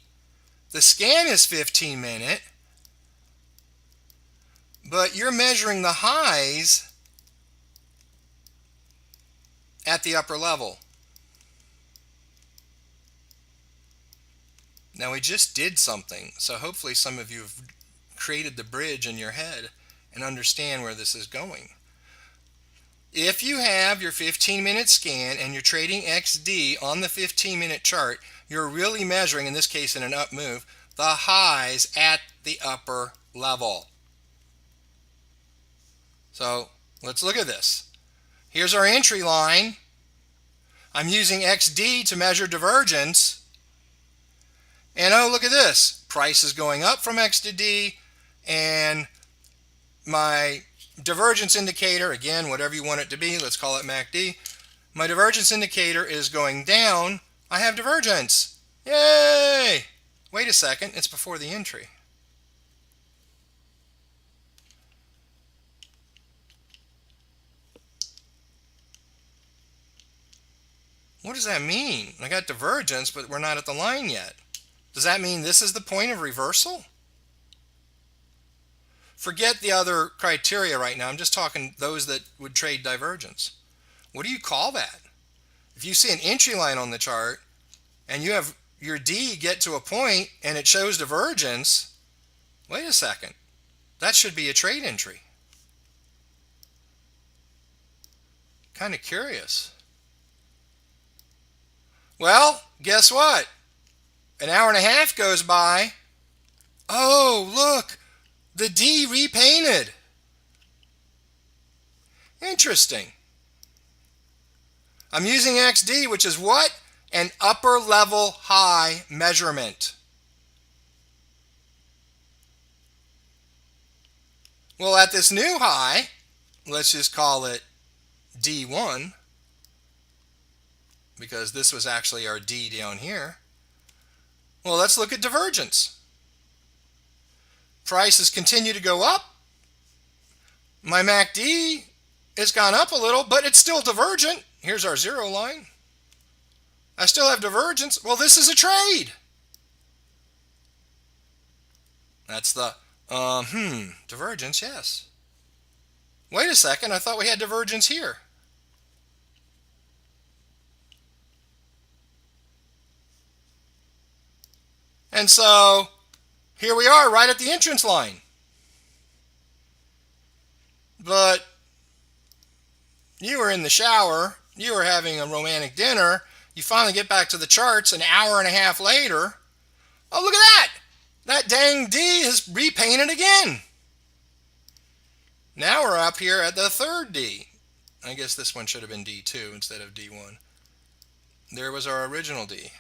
the scan is 15-minute, but you're measuring the highs at the upper level. Now we just did something, so hopefully some of you have created the bridge in your head and understand where this is going. If you have your 15-minute scan and you're trading XD on the 15-minute chart, you're really measuring, in this case in an up move, the highs at the upper level. So let's look at this. Here's our entry line. I'm using XD to measure divergence. And oh, look at this. Price is going up from X to D, and my divergence indicator, again, whatever you want it to be, let's call it MACD. My divergence indicator is going down. I have divergence. Yay! Wait a second, it's before the entry. What does that mean? I got divergence, but we're not at the line yet. Does that mean this is the point of reversal? Forget the other criteria right now. I'm just talking those that would trade divergence. What do you call that? If you see an entry line on the chart and you have your D get to a point and it shows divergence, wait a second. That should be a trade entry. Kind of curious. Well, guess what? An hour and a half goes by. Oh, look, the D repainted. Interesting. I'm using XD, which is what? An upper level high measurement. Well, at this new high, let's just call it D1, because this was actually our D down here. Well, let's look at divergence. Prices continue to go up. My MACD has gone up a little, but it's still divergent. Here's our zero line. I still have divergence. Well, this is a trade. That's the, divergence, yes. Wait a second, I thought we had divergence here. And so, here we are right at the entrance line. But you were in the shower, you were having a romantic dinner, you finally get back to the charts an hour and a half later. Oh, look at that! That dang D is repainted again. Now we're up here at the third D. I guess this one should have been D2 instead of D1. There was our original D.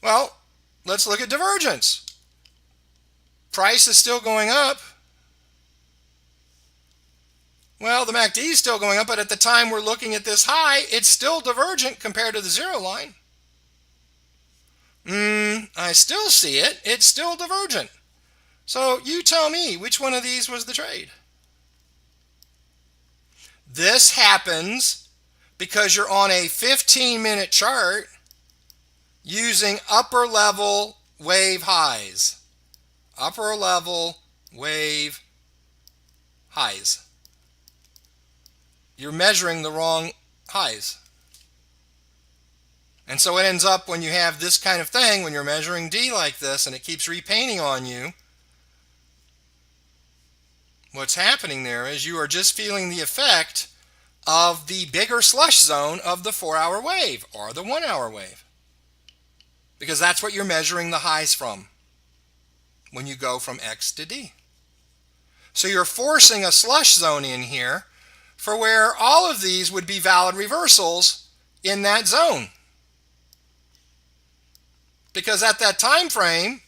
Well, let's look at divergence. Price is still going up. Well, the MACD is still going up, but at the time we're looking at this high, it's still divergent compared to the zero line. I still see it. It's still divergent. So you tell me, which one of these was the trade? This happens because you're on a 15-minute chart using upper level wave highs. Upper level wave highs. You're measuring the wrong highs. And so it ends up when you have this kind of thing, when you're measuring D like this and it keeps repainting on you, what's happening there is you are just feeling the effect of the bigger slush zone of the 4-hour wave or the 1-hour wave. Because that's what you're measuring the highs from when you go from X to D. So you're forcing a slush zone in here for where all of these would be valid reversals in that zone. Because at that time frame,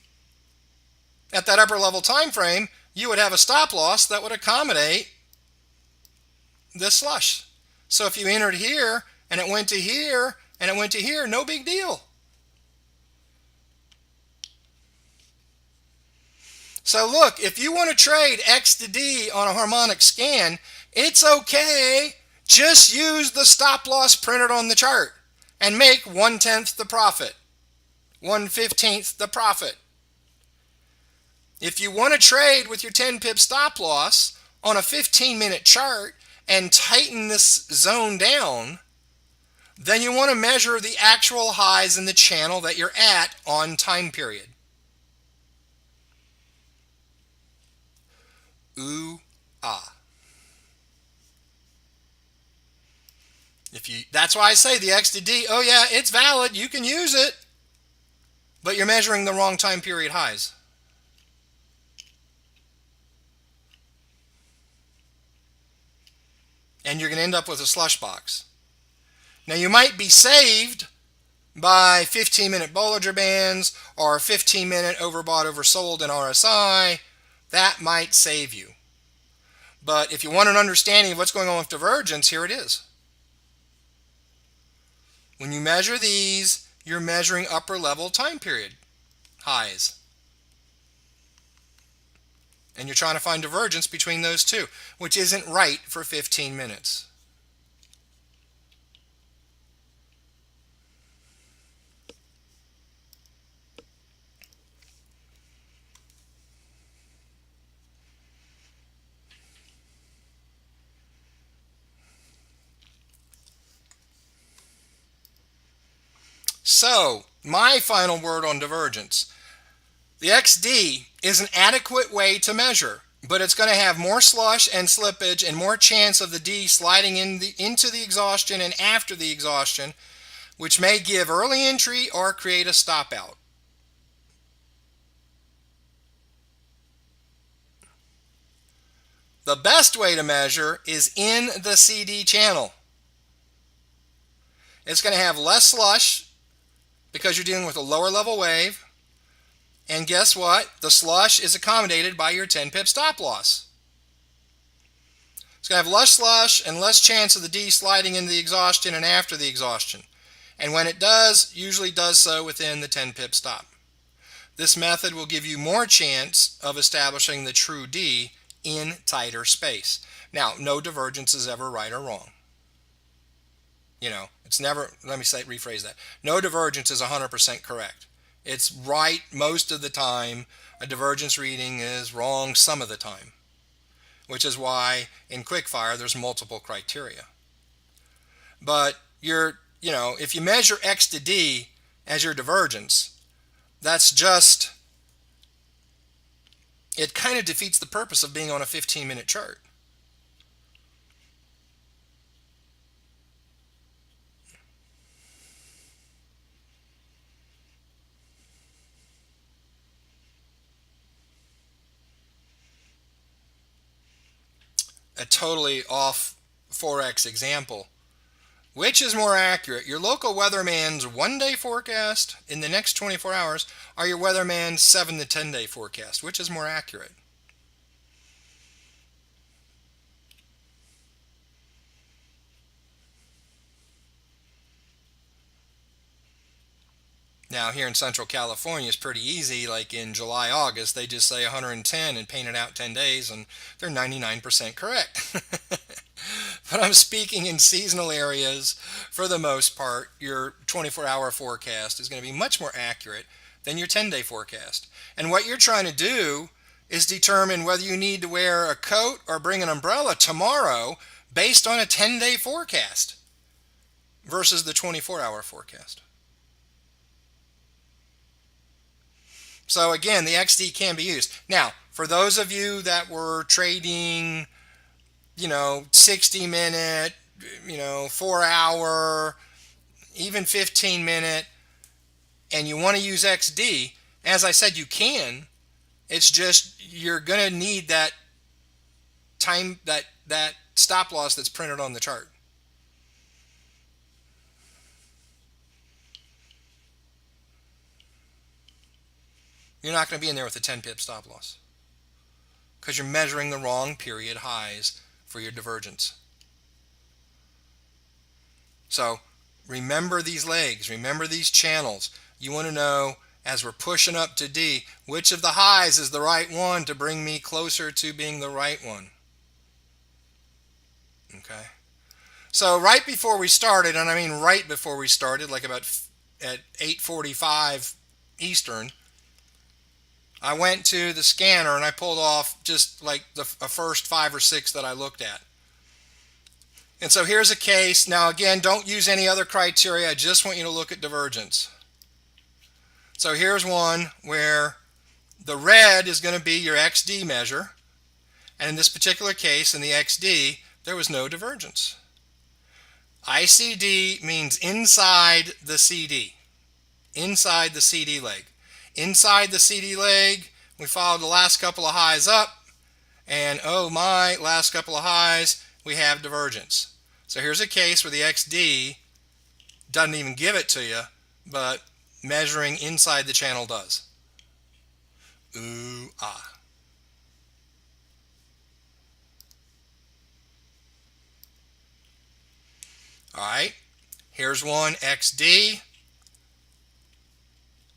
at that upper level time frame, you would have a stop loss that would accommodate this slush. So if you entered here and it went to here and it went to here, no big deal. So look, if you want to trade X to D on a harmonic scan, it's okay. Just use the stop loss printed on the chart and make 1/10 the profit, 1/15 the profit. If you want to trade with your 10 pip stop loss on a 15-minute chart and tighten this zone down, then you want to measure the actual highs in the channel that you're at on time period. Ooh, ah. That's why I say the X to D, oh yeah, it's valid, you can use it, but you're measuring the wrong time period highs. And you're going to end up with a slush box. Now you might be saved by 15-minute Bollinger Bands or 15-minute overbought, oversold in RSI. That might save you. But if you want an understanding of what's going on with divergence, here it is. When you measure these, you're measuring upper level time period highs. And you're trying to find divergence between those two, which isn't right for 15 minutes. So, my final word on divergence. The XD is an adequate way to measure, but it's going to have more slush and slippage and more chance of the D sliding into the exhaustion and after the exhaustion, which may give early entry or create a stop out. The best way to measure is in the CD channel. It's going to have less slush because you're dealing with a lower level wave. And guess what? The slush is accommodated by your 10 pip stop loss. It's going to have less slush and less chance of the D sliding into the exhaustion and after the exhaustion. And when it does, usually does so within the 10 pip stop. This method will give you more chance of establishing the true D in tighter space. Now, no divergence is ever right or wrong. It's never, let me rephrase that. No divergence is 100% correct. It's right most of the time. A divergence reading is wrong some of the time, which is why in quickfire there's multiple criteria. But if you measure X to D as your divergence, that's just, it kind of defeats the purpose of being on a 15-minute chart. A totally off Forex example. Which is more accurate, your local weatherman's one-day forecast in the next 24 hours or your weatherman's 7 to 10-day forecast? Which is more accurate? Now here in Central California it's pretty easy. Like in July, August, they just say 110 and paint it out 10 days and they're 99% correct. But I'm speaking in seasonal areas. For the most part, your 24-hour forecast is going to be much more accurate than your 10-day forecast. And what you're trying to do is determine whether you need to wear a coat or bring an umbrella tomorrow based on a 10-day forecast versus the 24-hour forecast. So again, the XD can be used. Now, for those of you that were trading, 60-minute, 4-hour, even 15-minute, and you want to use XD, as I said, you can. It's just you're going to need that time, that stop loss that's printed on the chart. You're not going to be in there with a 10 pip stop loss because you're measuring the wrong period highs for your divergence. So remember these legs, remember these channels. You want to know, as we're pushing up to D, which of the highs is the right one to bring me closer to being the right one. Okay. So right before we started, and I mean right before we started, like about at 8:45 Eastern, I went to the scanner and I pulled off just like the first 5 or 6 that I looked at. And so here's a case. Now again, don't use any other criteria. I just want you to look at divergence. So here's one where the red is going to be your XD measure. And in this particular case, in the XD, there was no divergence. ICD means inside the CD. Inside the CD leg. Inside the CD leg, we followed the last couple of highs up, and oh my, last couple of highs, we have divergence. So here's a case where the XD doesn't even give it to you, but measuring inside the channel does. Ooh, ah. All right, here's one XD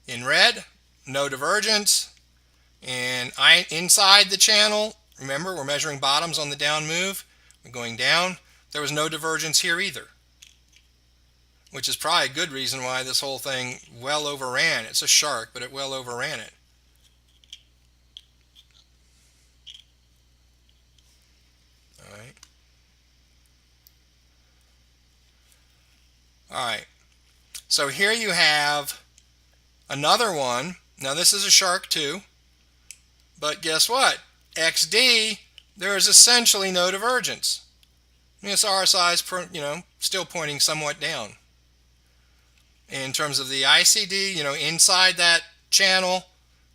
in red. No divergence, and inside the channel, remember we're measuring bottoms on the down move, we're going down. There was no divergence here either, which is probably a good reason why this whole thing well overran. It's a shark, but it well overran it. All right. All right. So here you have another one. Now this is a shark too, but guess what? XD, there is essentially no divergence. This RSI is, still pointing somewhat down. In terms of the ICD, inside that channel,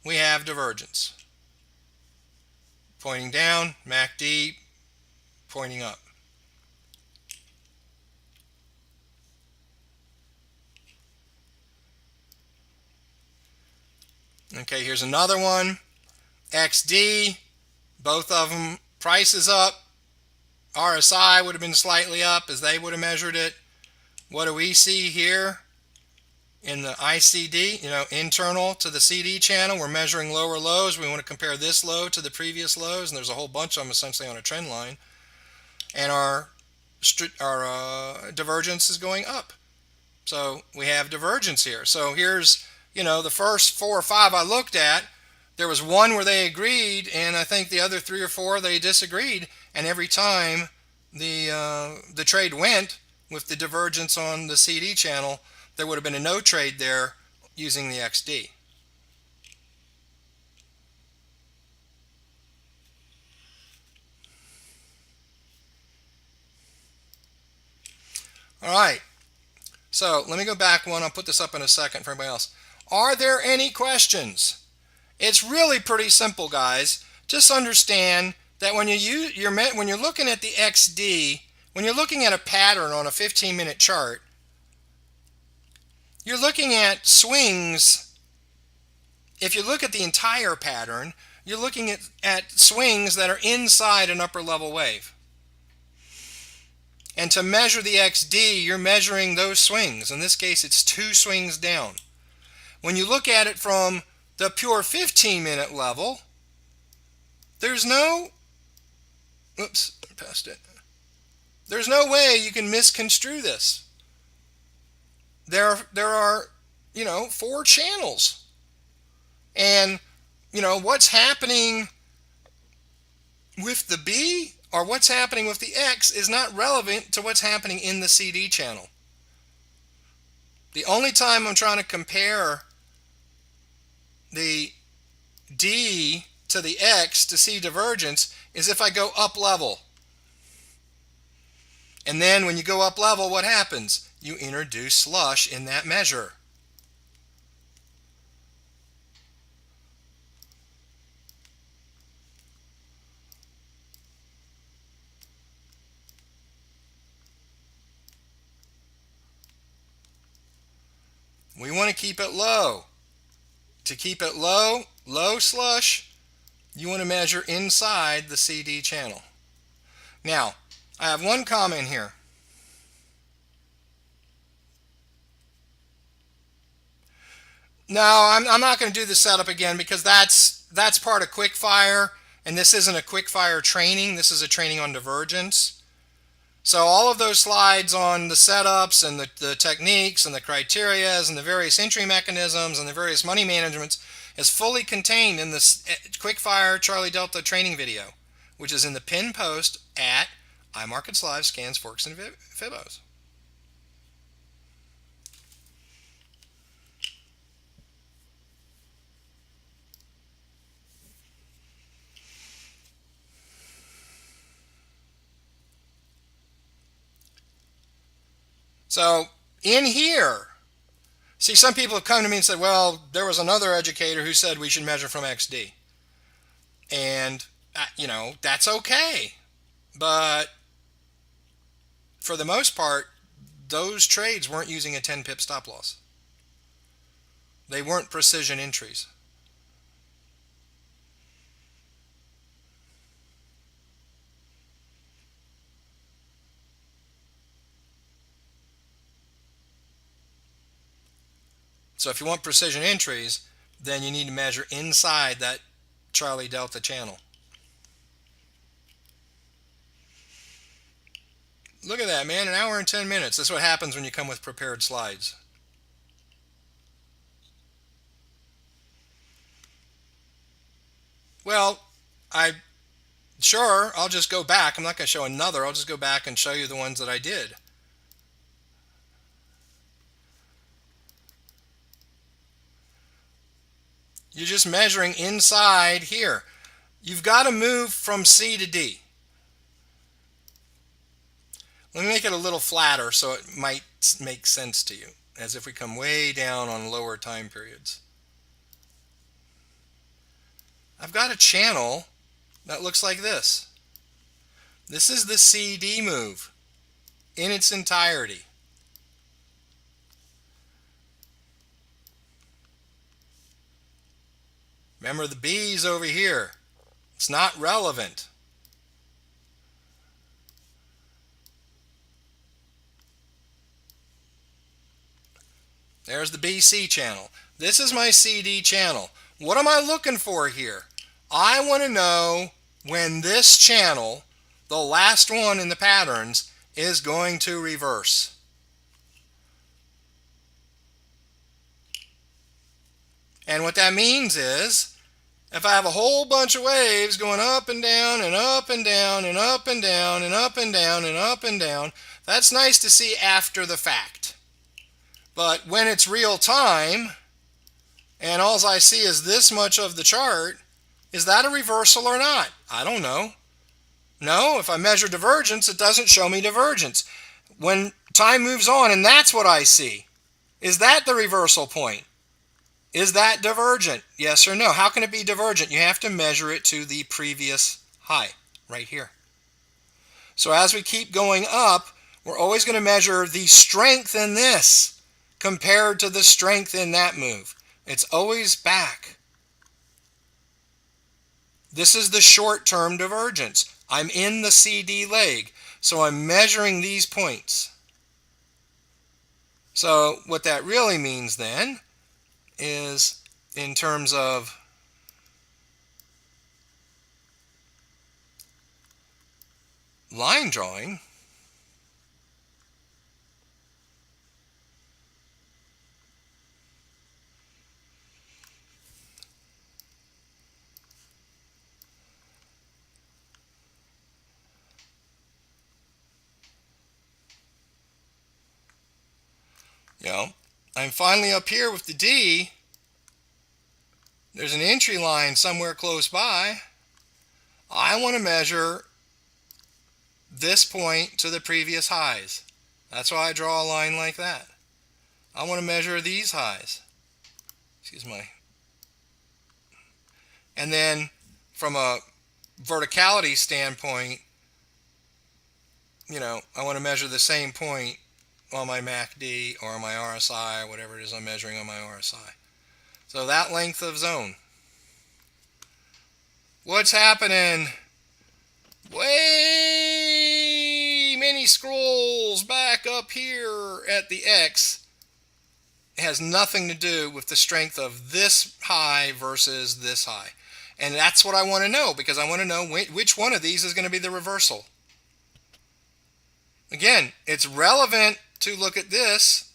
we have divergence. Pointing down, MACD pointing up. Okay, here's another one. XD, both of them, price is up. RSI would have been slightly up as they would have measured it. What do we see here? in the ICD, internal to the CD channel, we're measuring lower lows. We want to compare this low to the previous lows, and there's a whole bunch of them essentially on a trend line. And our divergence is going up. So we have divergence here. So here's, the first 4 or 5 I looked at, there was one where they agreed, and I think the other 3 or 4 they disagreed. And every time the trade went with the divergence on the CD channel, there would have been a no trade there using the XD. All right. So let me go back one. I'll put this up in a second for everybody else. Are there any questions? It's really pretty simple, guys. Just understand that when you're looking at the XD, when you're looking at a pattern on a 15-minute chart, you're looking at swings. If you look at the entire pattern, you're looking at swings that are inside an upper level wave. And to measure the XD, you're measuring those swings. In this case, it's 2 swings down. When you look at it from the pure 15-minute level, there's no, oops, I passed it. There's no way you can misconstrue this. There are, 4 channels. And, what's happening with the B or what's happening with the X is not relevant to what's happening in the CD channel. The only time I'm trying to compare the D to the X to see divergence is if I go up level. And then when you go up level, what happens? You introduce slush in that measure. We want to keep it low. To keep it low slush, you want to measure inside the CD channel. Now, I have one comment here. No, I'm not going to do the setup again because that's part of quickfire, and this isn't a quickfire training. This is a training on divergence. So all of those slides on the setups and the techniques and the criterias and the various entry mechanisms and the various money managements is fully contained in this quickfire Charlie Delta training video, which is in the pinned post at iMarkets Live Scans, Forks, and Fibos. So in here, see, some people have come to me and said, well, there was another educator who said we should measure from XD. And, that's okay. But for the most part, those trades weren't using a 10 pip stop loss. They weren't precision entries. So if you want precision entries, then you need to measure inside that Charlie Delta channel. Look at that, man, 1 hour and 10 minutes. That's what happens when you come with prepared slides. Well, I'll just go back. I'm not going to show another. I'll just go back and show you the ones that I did. You're just measuring inside here. You've got to move from C to D. Let me make it a little flatter so it might make sense to you, as if we come way down on lower time periods. I've got a channel that looks like this. This is the CD move in its entirety. Remember, the B's over here. It's not relevant. There's the BC channel. This is my CD channel. What am I looking for here? I want to know when this channel, the last one in the patterns, is going to reverse. And what that means is, if I have a whole bunch of waves going up and down and up and down and up and down and up and down and up and down, that's nice to see after the fact. But when it's real time, and all I see is this much of the chart, is that a reversal or not? I don't know. No, if I measure divergence, it doesn't show me divergence. When time moves on and that's what I see, is that the reversal point? Is that divergent? Yes or no? How can it be divergent? You have to measure it to the previous high, right here. So as we keep going up, we're always going to measure the strength in this compared to the strength in that move. It's always back. This is the short-term divergence. I'm in the CD leg, so I'm measuring these points. So what that really means then is, in terms of line drawing, I'm finally up here with the D. There's an entry line somewhere close by. I want to measure this point to the previous highs. That's why I draw a line like that. I want to measure these highs. Excuse me. And then from a verticality standpoint, I want to measure the same point on my MACD or my RSI or whatever it is I'm measuring on my RSI. So that length of zone. What's happening? Way many scrolls back up here at the X. It has nothing to do with the strength of this high versus this high. And that's what I want to know, because I want to know which one of these is going to be the reversal. Again, it's relevant to look at this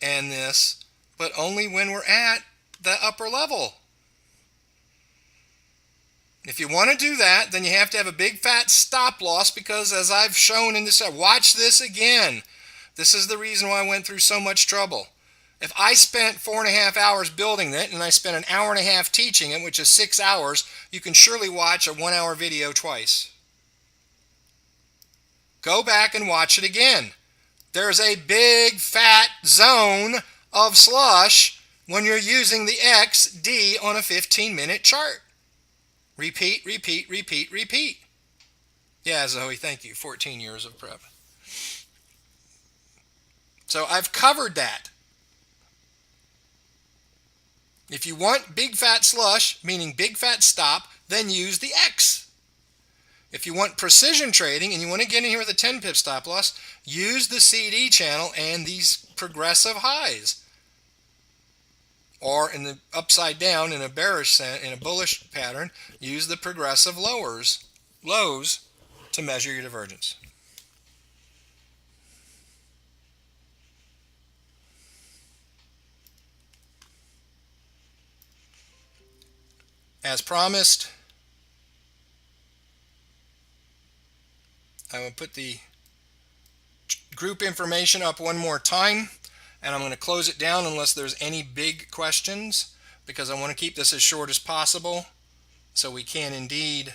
and this, but only when we're at the upper level. If you want to do that, then you have to have a big fat stop loss, because as I've shown in this, watch this again. This is the reason why I went through so much trouble. If I spent 4.5 hours building it and I spent an hour and a half teaching it, which is 6 hours, you can surely watch a 1-hour video twice. Go back and watch it again. There's a big fat zone of slush when you're using the XD on a 15-minute chart. Repeat, repeat, repeat, repeat. Yeah, Zoe, thank you. 14 years of prep. So I've covered that. If you want big fat slush, meaning big fat stop, then use the X. If you want precision trading and you want to get in here with a 10 pip stop loss, use the CD channel and these progressive highs. Or in the upside down, in a bullish pattern, use the progressive lows to measure your divergence. As promised, I will put the group information up one more time, and I'm going to close it down unless there's any big questions, because I want to keep this as short as possible so we can indeed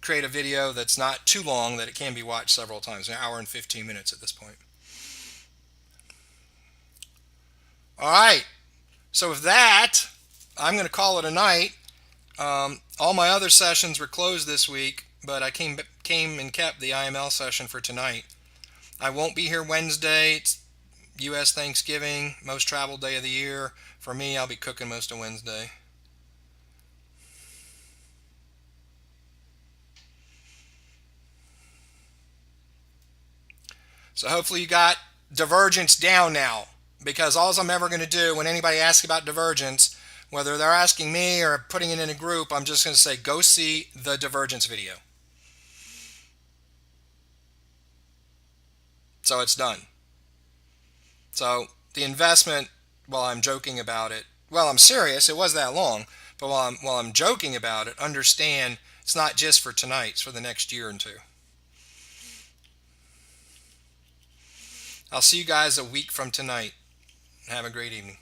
create a video that's not too long, that it can be watched several times, an hour and 15 minutes at this point. All right, so with that, I'm going to call it a night. All my other sessions were closed this week, but I came and kept the IML session for tonight. I won't be here Wednesday. It's U.S. Thanksgiving, most traveled day of the year. For me, I'll be cooking most of Wednesday. So hopefully you got divergence down now. because all I'm ever going to do when anybody asks about divergence, whether they're asking me or putting it in a group, I'm just going to say, go see the divergence video. So it's done. So the investment, while I'm joking about it, well, I'm serious, it was that long, but while I'm joking about it, understand it's not just for tonight, it's for the next year or two. I'll see you guys a week from tonight. Have a great evening.